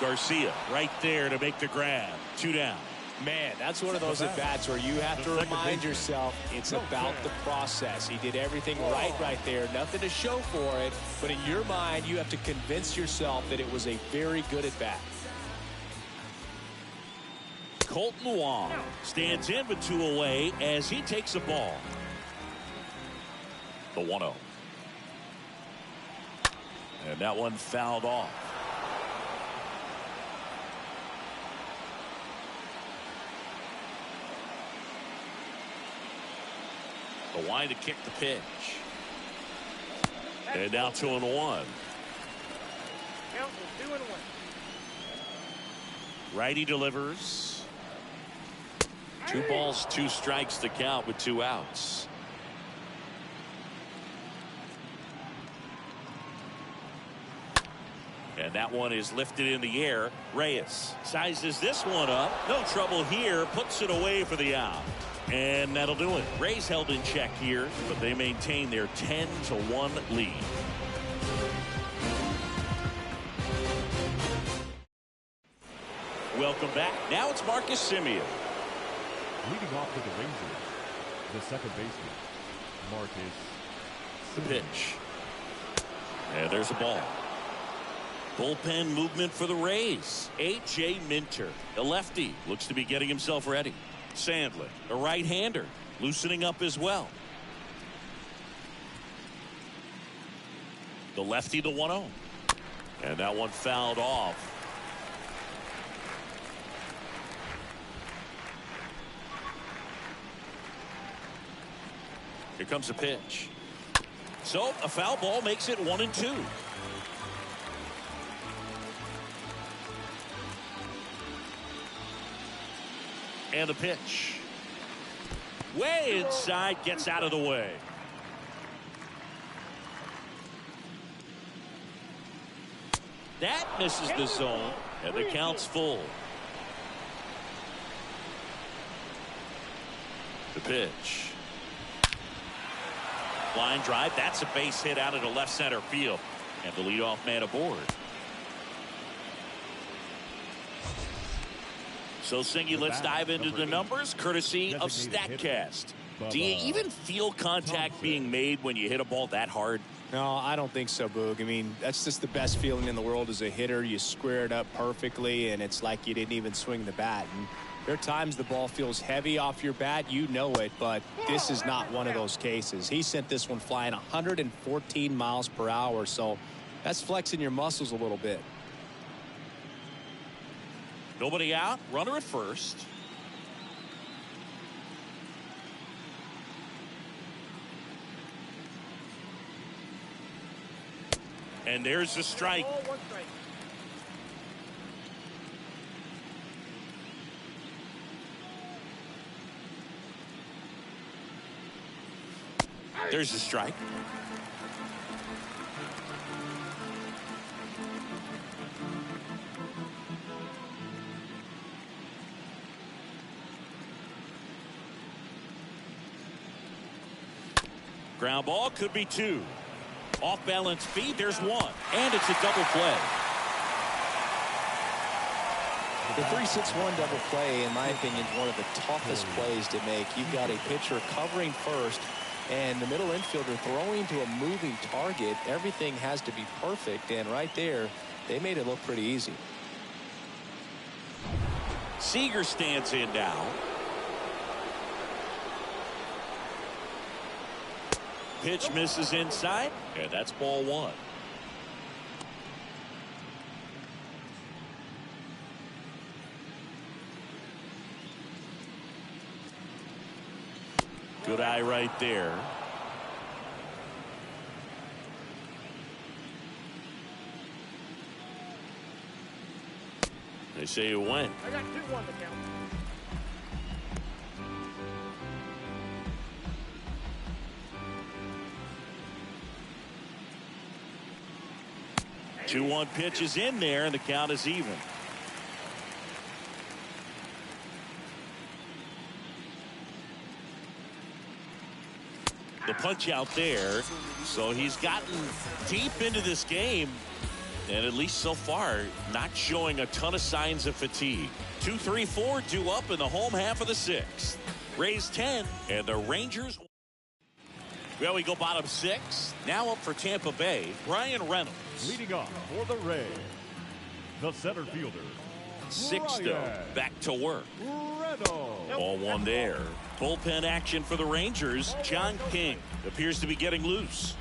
Garcia right there to make the grab. 2 down. Man, that's one of those at-bats where you have to remind yourself it's about the process. He did everything right there. Nothing to show for it, but in your mind, you have to convince yourself that it was a very good at-bat. Colton Wong stands in with 2 away as he takes a ball. The 1-0. And that one fouled off. The wind to kick the pitch. And now 2-1. Count 2-1. Righty delivers. 2 balls, 2 strikes to count with 2 outs. And that one is lifted in the air. Reyes sizes this one up. No trouble here. Puts it away for the out. And that'll do it. Rays held in check here, but they maintain their 10-1 lead. Welcome back. Now it's Marcus Semien. Leading off to the Rangers, the second baseman, Marcus. The pitch. And there's a ball. Bullpen movement for the Rays. A.J. Minter, the lefty, looks to be getting himself ready. Sandlin, a right-hander, loosening up as well. The lefty, the 1-0. And that one fouled off. Here comes a pitch. So a foul ball makes it 1-2. And the pitch. Way inside, gets out of the way. That misses the zone, and the count's full. The pitch. Line drive, that's a base hit out of the left center field. And the leadoff man aboard. So, Singy, let's dive into the numbers courtesy of StatCast. Do you even feel contact being made when you hit a ball that hard? No, I don't think so, Boog. I mean, that's just the best feeling in the world as a hitter. You square it up perfectly, and it's like you didn't even swing the bat. And there are times the ball feels heavy off your bat. You know it, but this is not one of those cases. He sent this one flying 114 miles per hour, so that's flexing your muscles a little bit. Nobody out. Runner at first. And there's the strike. Ball, 1 strike. There's the strike. Ground ball, could be 2. Off balance feed, there's 1. And it's a double play. The 3-6-1 double play, in my opinion, is one of the toughest plays to make. You've got a pitcher covering first, and the middle infielder throwing to a moving target. Everything has to be perfect, and right there, they made it look pretty easy. Seager stands in now. Pitch misses inside, and that's ball 1. Good eye right there. They say it went. I got 2-1 to count. Two 2-1 pitch is in there, and the count is even. The punch out there, so he's gotten deep into this game, and at least so far, not showing a ton of signs of fatigue. 2-3-4 due up in the home half of the 6th. Rays 10, and the Rangers. Well, we go bottom 6. Now up for Tampa Bay, Brian Reynolds. Leading off for the Rays, the center fielder, Sixto Brian back to work. Reynolds. Ball 1 there. Bullpen action for the Rangers. John King appears to be getting loose.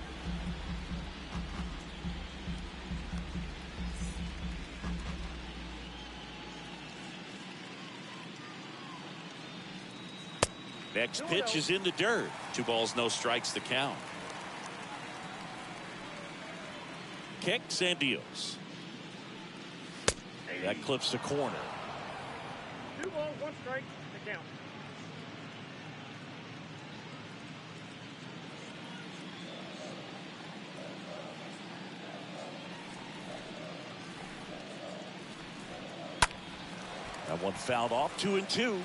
Next pitch is in the dirt. 2 balls, no strikes, the count. Kicks and deals. That clips the corner. 2 balls, 1 strike to count. That one fouled off. 2-2.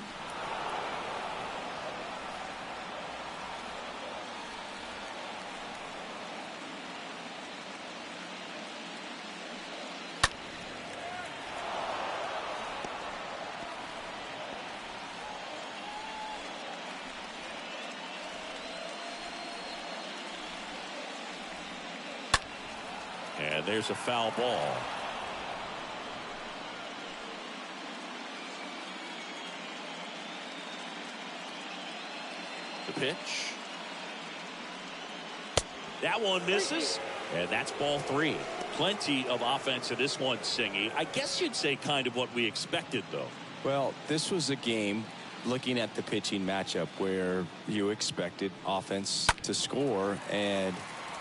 And there's a foul ball. The pitch. That one misses. And that's ball 3. Plenty of offense in this one, Singy. I guess you'd say kind of what we expected, though. Well, this was a game, looking at the pitching matchup, where you expected offense to score, and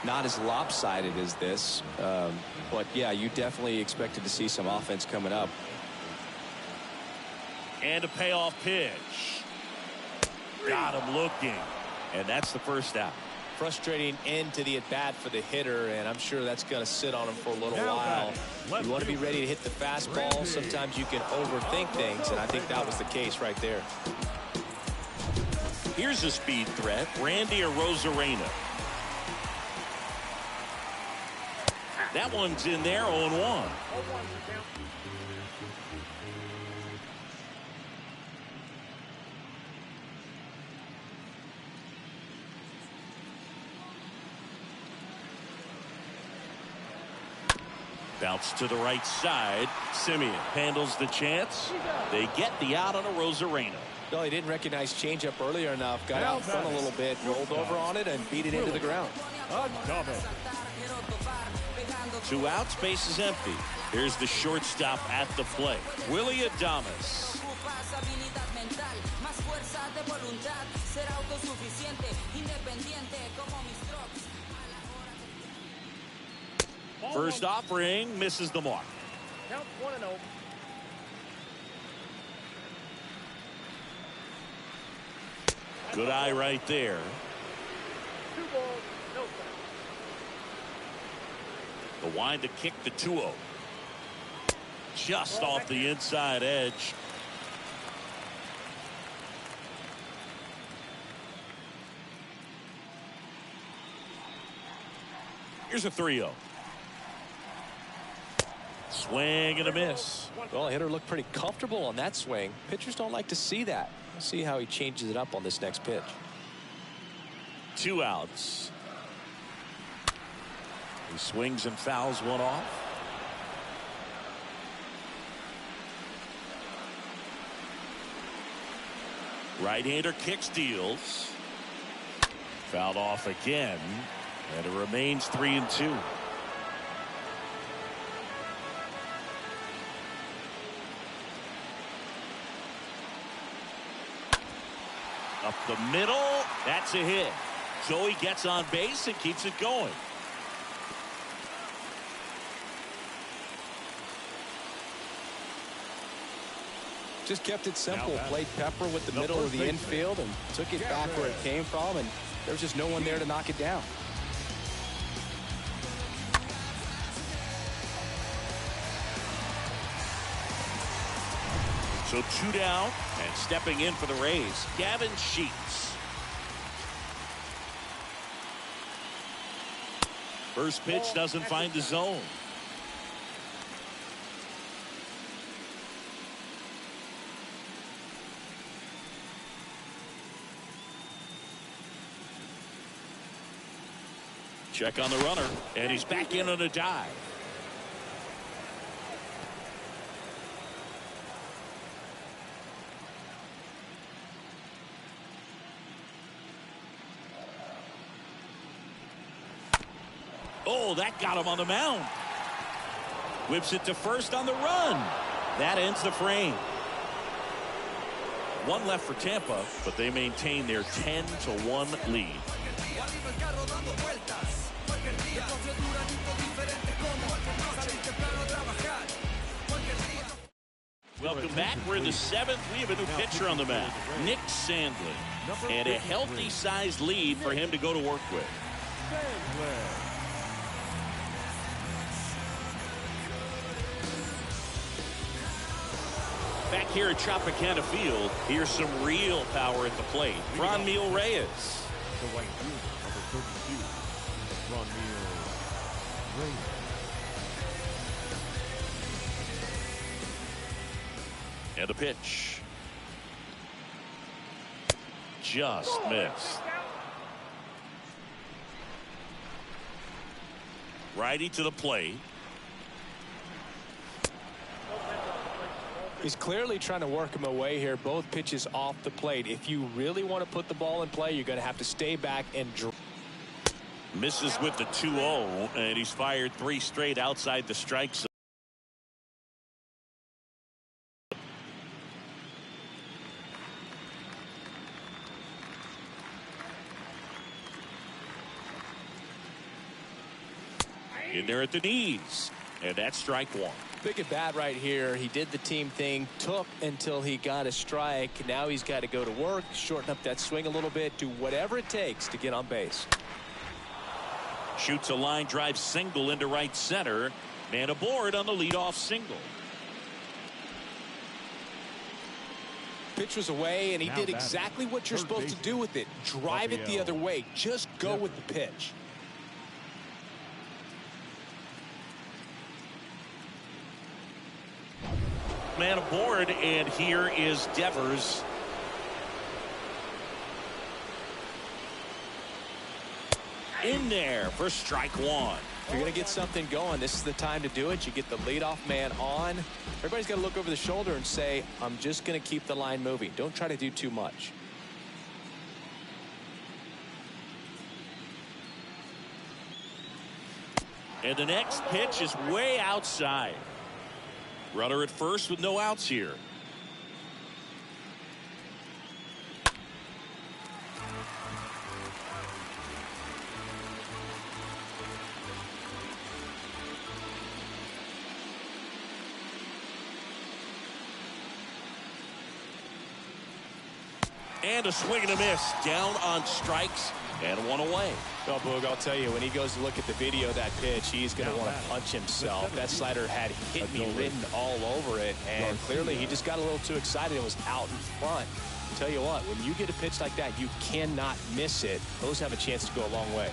not as lopsided as this. But, yeah, you definitely expected to see some offense coming up. And a payoff pitch. Got him looking. And that's the first out. Frustrating end to the at-bat for the hitter, and I'm sure that's going to sit on him for a little while. You want to be ready to hit the fastball. Sometimes you can overthink things, and I think that was the case right there. Here's a speed threat. Randy Arozarena. That one's in there, 0-1. 0-1 to count. Bounce to the right side. Simeon handles the chance. They get the out on a Rosarena. No, he didn't recognize changeup earlier enough. Got out front a little bit, rolled over on it, and beat it into the ground. Adames. 2 outs, base is empty. Here's the shortstop at the plate, Willie Adames. First offering misses the mark. Count 1-0. Good eye right there. 2 balls, no strikes. The wind to kick the 2-0. Just off the inside edge. Here's a 3-0. Swing and a miss. Well, the hitter looked pretty comfortable on that swing. Pitchers don't like to see that. We'll see how he changes it up on this next pitch. 2 outs. He swings and fouls one off. Right-hander kick steals. Fouled off again. And it remains 3-2. Up the middle. That's a hit. Joey gets on base and keeps it going. Just kept it simple. Played Pepper with the middle of the infield and took it back where it came from, and there was just no one there to knock it down. So 2 down, and stepping in for the Rays, Gavin Sheets. First pitch doesn't find the zone. Check on the runner, and he's back in on a dive. Oh, that got him on the mound. Whips it to first on the run. That ends the frame. 1 left for Tampa, but they maintain their 10-1 lead. Welcome back. We're in the 7th. We have a new pitcher on the mound, Nick Sandlin, and a healthy sized lead for him to go to work with. Back here at Tropicana Field, here's some real power at the plate. Franmil Reyes. The right fielder, number 32, Franmil Reyes. And a pitch. Just missed. Righty to the plate. He's clearly trying to work him away here. Both pitches off the plate. If you really want to put the ball in play, you're going to have to stay back and draw. Misses with the 2-0, and he's fired 3 straight outside the strike zone. In there at the knees, and that's strike 1. Big at bat right here. He did the team thing, took until he got a strike. Now he's got to go to work, shorten up that swing a little bit, do whatever it takes to get on base. Shoots a line drive single into right center, and aboard on the leadoff single. Pitch was away, and he did exactly what you're supposed to do with it. Drive it the other way. Just go with the pitch. Man aboard, and here is Devers. In there for strike 1. If you're going to get something going, this is the time to do it. You get the leadoff man on. Everybody's got to look over the shoulder and say, I'm just going to keep the line moving. Don't try to do too much. And the next pitch is way outside. Runner at first with no outs here. And a swing and a miss. Down on strikes and one away. Well, Boog, I'll tell you, when he goes to look at the video of that pitch, he's going to want to punch himself. That slider had hit me written all over it, and clearly he just got a little too excited and was out in front. I'll tell you what, when you get a pitch like that, you cannot miss it. Those have a chance to go a long way.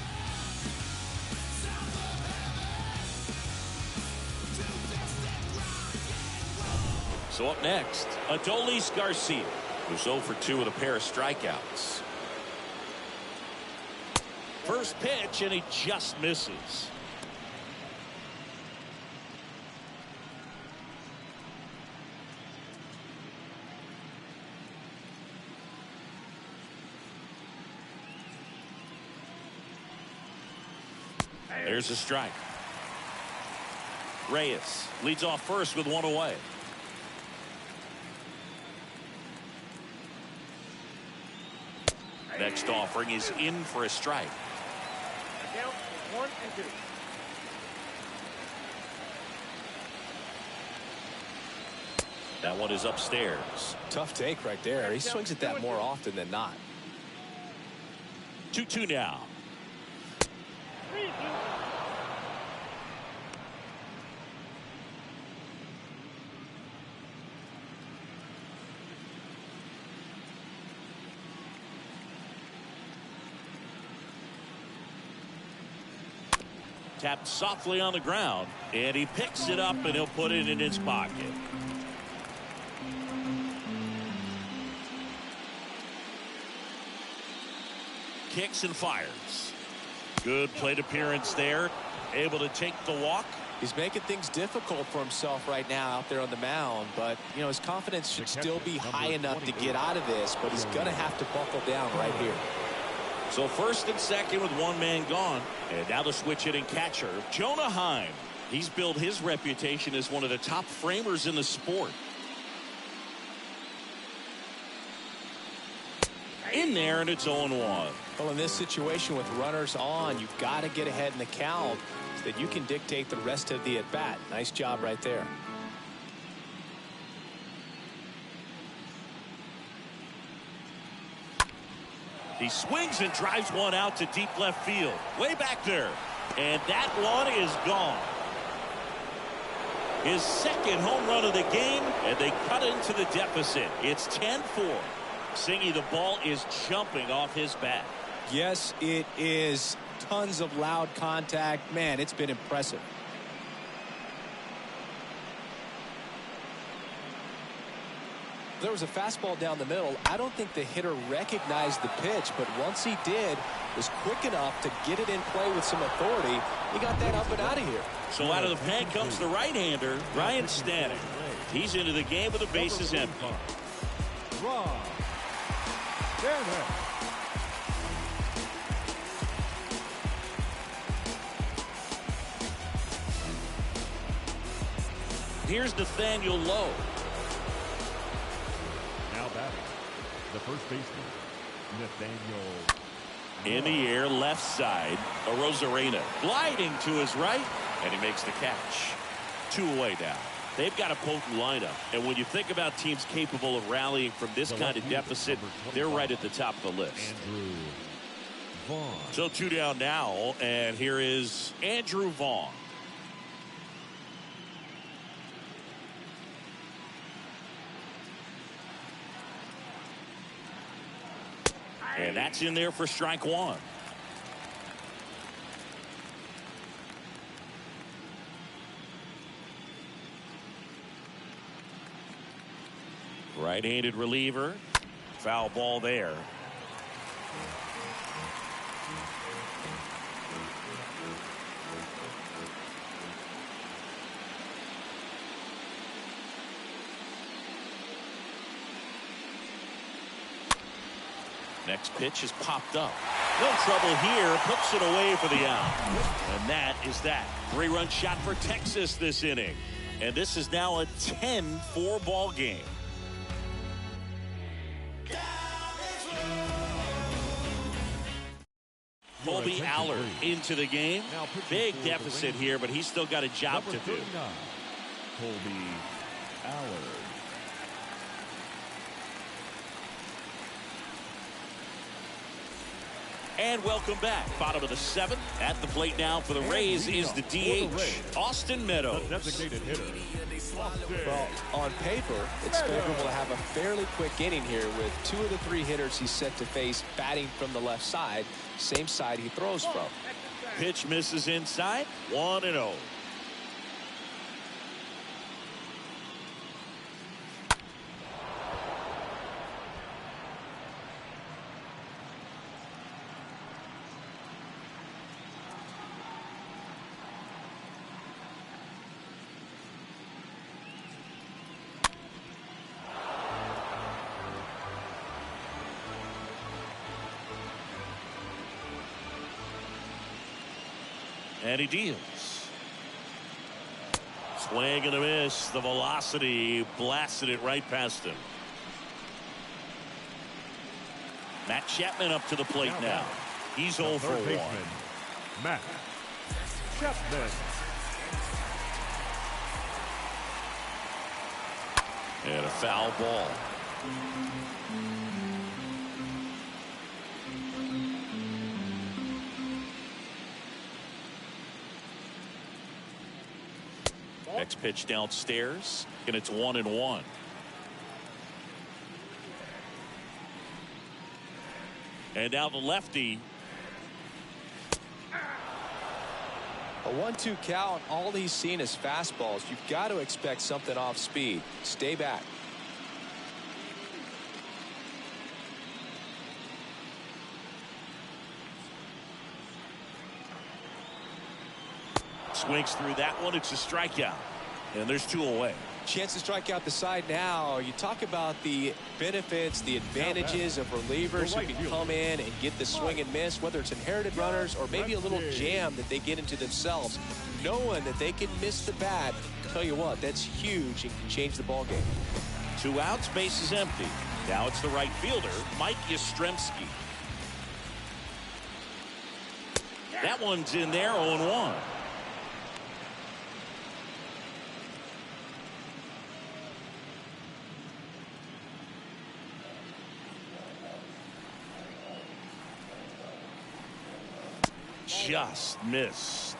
So up next, Adolis Garcia, who's 0 for 2 with a pair of strikeouts. First pitch, and he just misses. There's a strike. Reyes leads off first with one away. Next offering is in for a strike. Count 1 and 2. That one is upstairs. Tough take right there. He swings at that more often than not. 2-2 now. 3-2. Tapped softly on the ground, and he picks it up, and he'll put it in his pocket. Kicks and fires. Good plate appearance there. Able to take the walk. He's making things difficult for himself right now out there on the mound, but you know his confidence should still be high enough to get out of this, but he's going to have to buckle down right here. So first and second with one man gone. And now the switch hitting catcher, Jonah Heim. He's built his reputation as one of the top framers in the sport. In there, and it's 0-1. Well, in this situation with runners on, you've got to get ahead in the count so that you can dictate the rest of the at-bat. Nice job right there. He swings and drives one out to deep left field. Way back there. And that one is gone. His second home run of the game, and they cut into the deficit. It's 10-4. Singy, the ball is jumping off his bat. Yes, it is. Tons of loud contact. Man, it's been impressive. There was a fastball down the middle. I don't think the hitter recognized the pitch, but once he did, was quick enough to get it in play with some authority. He got that up and out of here. So out of the pen comes the right-hander, Ryan Stanek. He's into the game with the bases empty. Here's Nathaniel Lowe. Now batting, the first baseman, Nathaniel. In the air, left side, Arozarena gliding to his right, and he makes the catch. 2 away now. They've got a potent lineup, and when you think about teams capable of rallying from this kind of deficit, they're right at the top of the list. Andrew Vaughn. So 2 down now, and here is Andrew Vaughn. And that's in there for strike 1. Right-handed reliever. Foul ball there. Next pitch is popped up. No trouble here. Puts it away for the out. And that is that. 3-run shot for Texas this inning. And this is now a 10-4 ball game. Colby Allard into the game. Big deficit here, but he's still got a job to do. Colby Allard. And welcome back. Bottom of the 7th. At the plate now for the Rays is the DH, Austin Meadows. Designated hitter. Well, on paper, it's favorable to have a fairly quick inning here with 2 of the 3 hitters he's set to face batting from the left side, same side he throws from. Pitch misses inside, 1-0. And he deals. Swing and a miss. The velocity blasted it right past him. Matt Chapman up to the plate now. He's 0 for 1. Matt Chapman. And a foul ball. Next pitch downstairs, and it's 1-1. And now the lefty. A 1-2 count, all he's seen is fastballs. You've got to expect something off speed. Stay back. Swings through that one. It's a strikeout. And there's 2 away. Chance to strike out the side now. You talk about the benefits, the advantages of relievers who can come in and get the swing and miss, whether it's inherited runners or maybe a little jam that they get into themselves. Knowing that they can miss the bat, tell you what, that's huge and can change the ball game. 2 outs, base is empty. Now it's the right fielder, Mike Yastrzemski. That one's in there, 0-1. Just missed.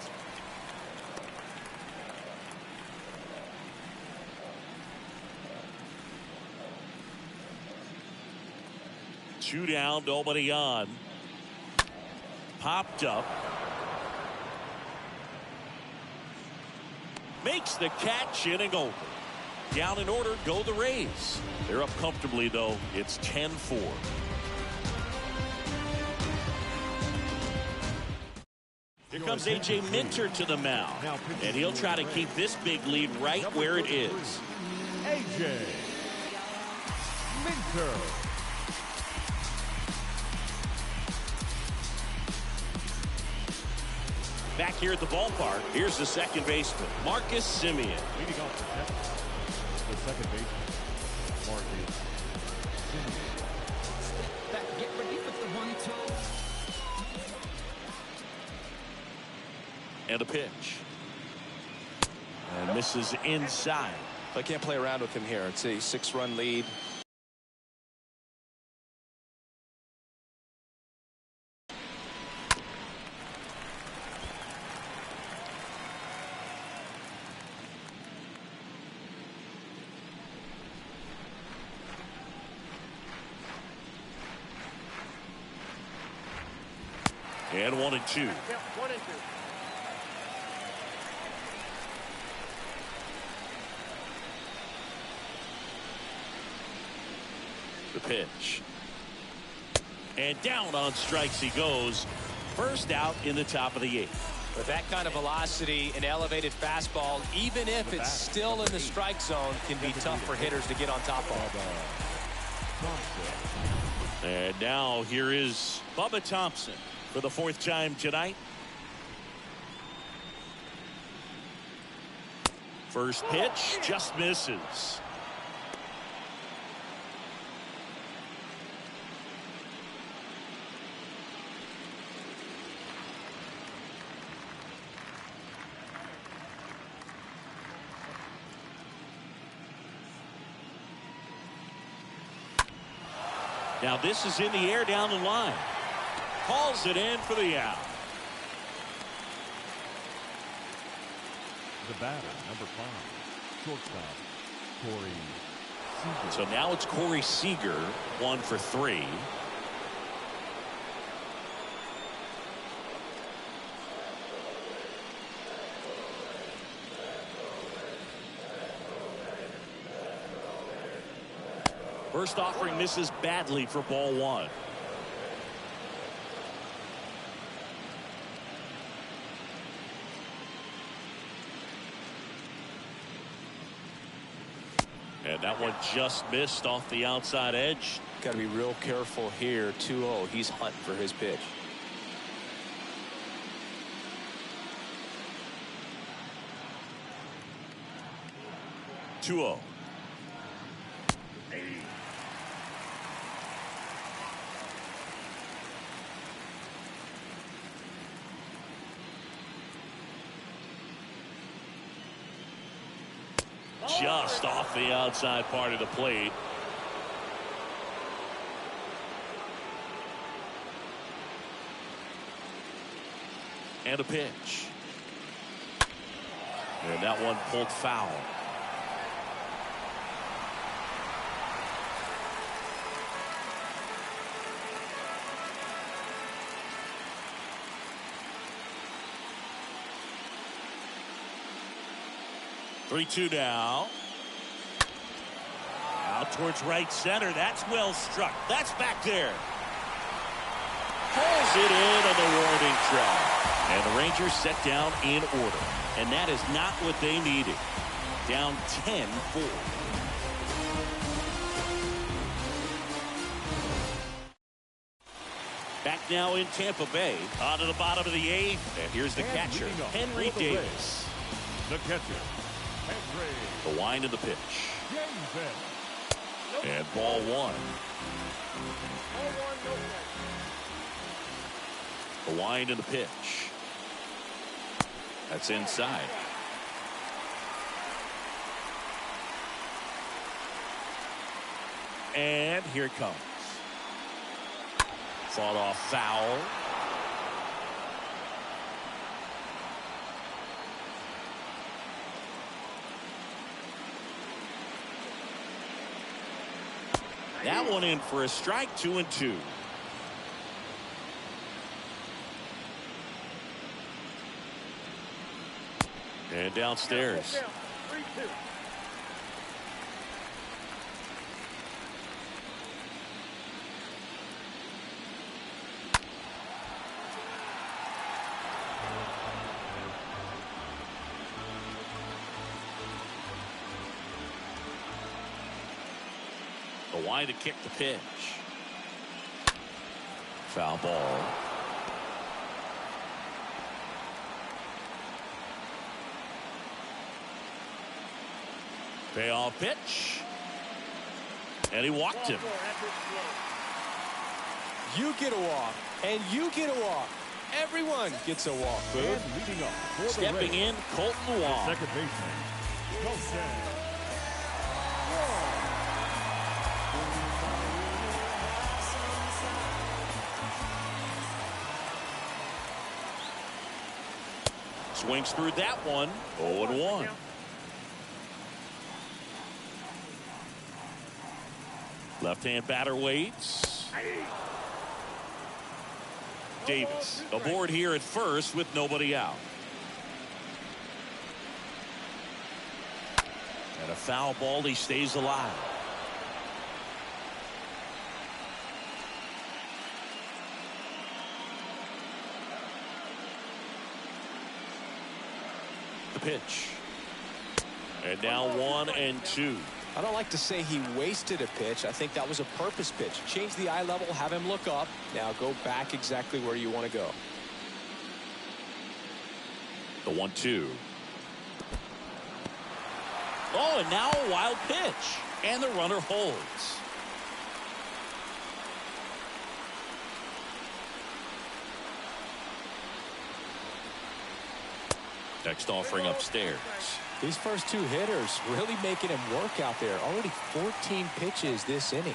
Two down, nobody on. Popped up. Makes the catch, inning over. Down in order, go the Rays. They're up comfortably, though. It's 10-4. Here comes A.J. Minter to the mound, and he'll try to keep this big lead right where it is. A.J. Minter. Back here at the ballpark, here's the second baseman, Marcus Semien. Leading off the second baseman, Marcus Semien. Get ready for the 1-2. And a pitch. And misses inside. I can't play around with him here. It's a 6-run lead. And 1-2. Yep, 1-2. The pitch. And down on strikes he goes. First out in the top of the 8th. With that kind of velocity, an elevated fastball, even if it's still in the strike zone, can be tough for hitters to get on top of. And now here is Bubba Thompson for the 4th time tonight. First pitch just misses. Now this is in the air down the line. Calls it in for the out. The batter, number 5, shortstop, Corey Seager. So now it's Corey Seager, 1 for 3. First offering misses badly for ball 1. And that one just missed off the outside edge. Got to be real careful here. 2-0. He's hunting for his pitch. Two-0. Just off the outside part of the plate. And a pitch. And that one pulled foul. Three-two now. Out towards right center. That's well struck. That's back there. Pulls it in on the warning track. And the Rangers set down in order. And that is not what they needed. Down 10-4. Back now in Tampa Bay. On to the bottom of the 8th. And here's the catcher, Henry Davis. The catcher, Henry. The wind of the pitch. And ball 1. Ball 1, no play. The wind and the pitch. That's inside. And here it comes. Fought off foul. That one in for a strike. 2-2. And downstairs. Down, 3-2. The wind to kick the pitch. Foul ball. Payoff pitch. And he walked him. You get a walk, and you get a walk. Everyone gets a walk, Boo. And leading up for the Stepping Rays, in, Colton Wong. second baseman, Colton. Swings through that one. 0-1. Left-hand batter waits. Davis aboard here at first with nobody out. And a foul ball. He stays alive. The pitch. And now 1-2. I don't like to say he wasted a pitch. I think that was a purpose pitch. Change the eye level, have him look up. Now go back exactly where you want to go. The 1-2. Oh, and now a wild pitch. And the runner holds. Next offering upstairs. These first two hitters really making him work out there. Already 14 pitches this inning.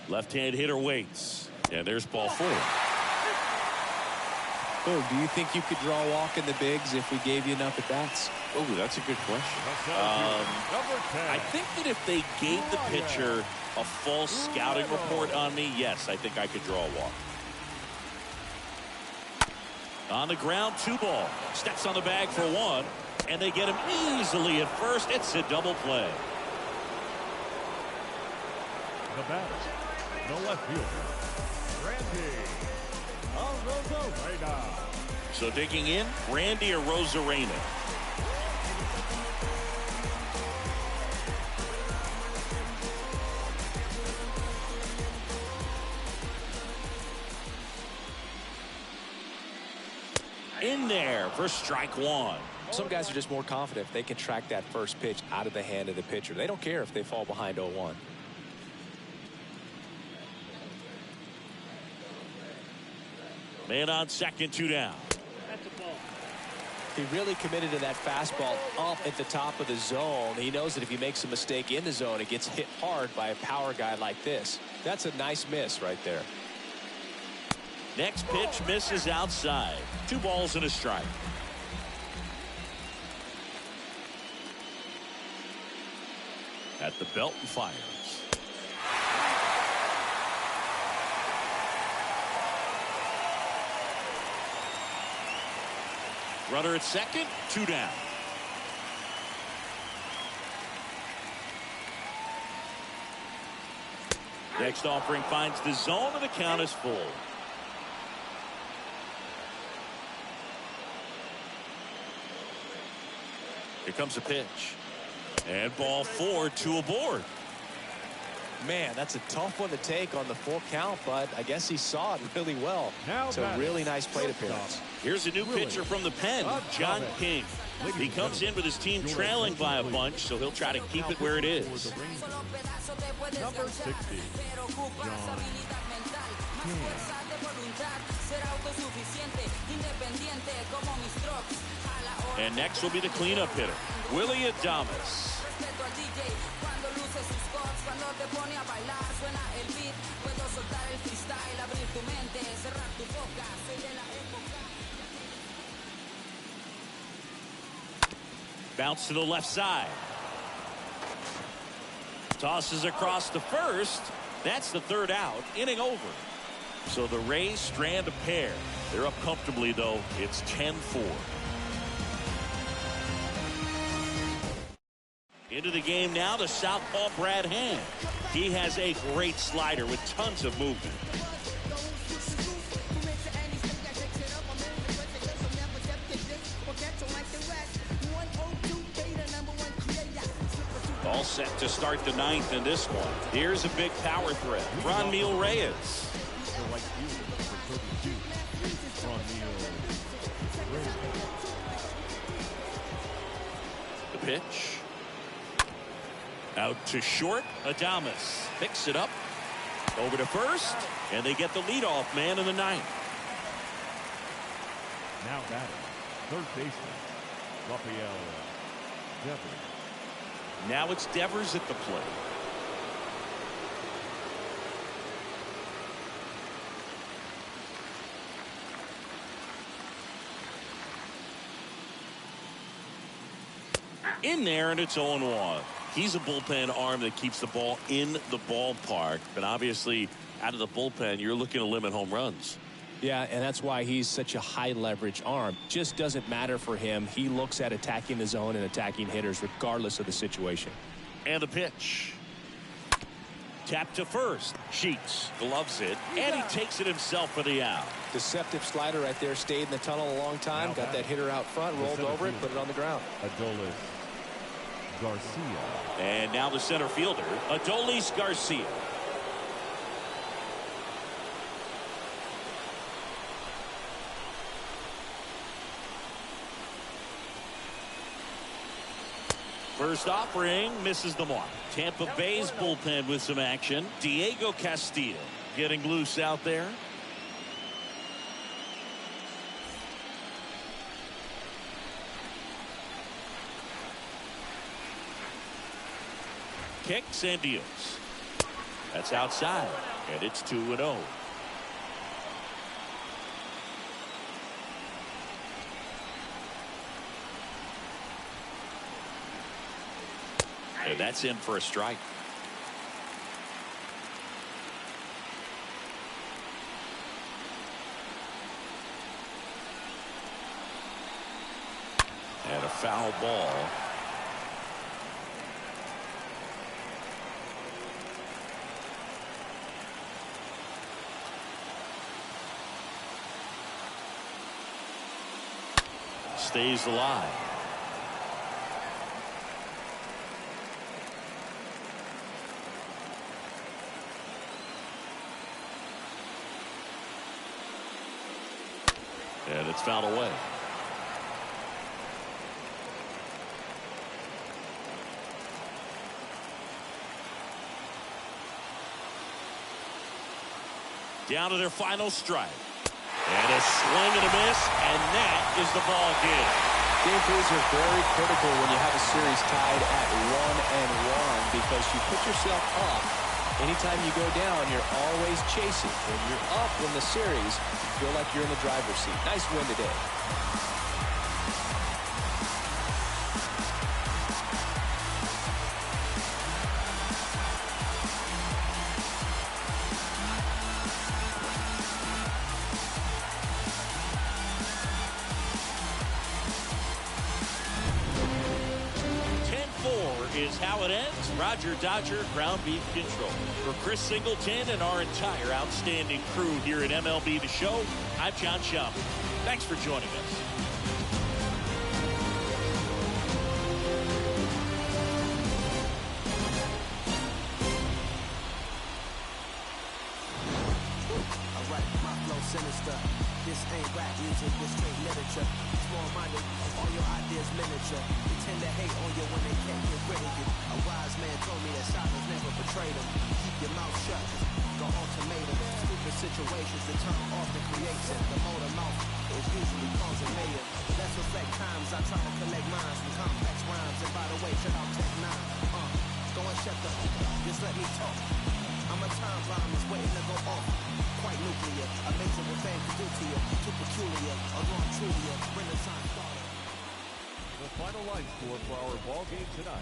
Left-hand hitter waits. And there's ball 4. Oh, do you think you could draw a walk in the bigs if we gave you enough at bats? Oh, that's a good question. Number 10. I think that if they gave the pitcher a false scouting report on me, yes, I think I could draw a walk. On the ground, 2 ball. Steps on the bag for 1. And they get him easily at first. It's a double play. The batter, the left fielder, Randy Arozarena. So digging in, Randy Arozarena. In there for strike 1. Some guys are just more confident if they can track that first pitch out of the hand of the pitcher. They don't care if they fall behind 0-1. Man on second, 2 down. That's a ball. He really committed to that fastball up at the top of the zone. He knows that if he makes a mistake in the zone, it gets hit hard by a power guy like this. That's a nice miss right there. Next pitch misses outside. 2 balls and a strike. At the belt and fires. Runner at second, 2 down. Next offering finds the zone and the count is full. Here comes a pitch. And ball 4, 2 aboard. Man, that's a tough one to take on the full count, but I guess he saw it really well. It's a really nice plate appearance. Here's a new pitcher from the pen, John King. He comes in with his team trailing by a bunch, so he'll try to keep it where it is. Number 60, John King. And next will be the cleanup hitter, Willie Adames. Bounce to the left side. Tosses across to first. That's the 3rd out. Inning over. So the Rays strand a pair. They're up comfortably, though. It's 10-4. Into the game now, the southpaw Brad Hand. He has a great slider with tons of movement. All set to start the 9th in this one. Here's a big power threat. Ronmil Reyes. The right fielder, number 32, Ronmil Reyes. The pitch. Out to short. Adames picks it up. Over to first. And they get the leadoff man in the 9th. Now batting, 3rd baseman, Rafael Devers. Now it's Devers at the plate. In there, and it's 0-1. He's a bullpen arm that keeps the ball in the ballpark, but obviously out of the bullpen, you're looking to limit home runs. Yeah, and that's why he's such a high leverage arm. Just doesn't matter for him. He looks at attacking the zone and attacking hitters regardless of the situation. And the pitch. Tap to first. Sheets gloves it, and he takes it himself for the out. Deceptive slider right there. Stayed in the tunnel a long time. Got that hitter out front, rolled over it, put it on the ground. ALDS Garcia. And now the center fielder, ALDS Garcia. First offering misses the mark. Tampa Bay's bullpen with some action. Diego Castillo getting loose out there. Kicks and deals. That's outside, and it's 2-0. And that's in for a strike. And a foul ball. Stays alive. And it's fouled away. Down to their final strike. And a swing and a miss, and that is the ball game. Game threes are very critical when you have a series tied at 1-1 because you put yourself up. Anytime you go down, you're always chasing. When you're up in the series, you feel like you're in the driver's seat. Nice win today. Is how it ends. Roger Dodger, ground beef control. For Chris Singleton and our entire outstanding crew here at MLB The Show, I'm John Schaub. Thanks for joining us. Sinister. This ain't rap music, this straight literature. Small-minded, all your ideas miniature. They tend to hate on you when they can't get rid of you. A wise man told me that silence never betrayed him. Keep your mouth shut, go ultimatum. Stupid situations that turn often creates it. The motor mouth is usually causing mayhem. Let's reflect times I try to collect minds from complex rhymes. And by the way, shut out Tech 9. Go and shut the fuck up, just let me talk. I'm a time bomb that's waiting to go off. Quite nuclear, amazing what fame can do to you. Too peculiar, a long trivia, Renaissance starter. The final line score for our ball game tonight.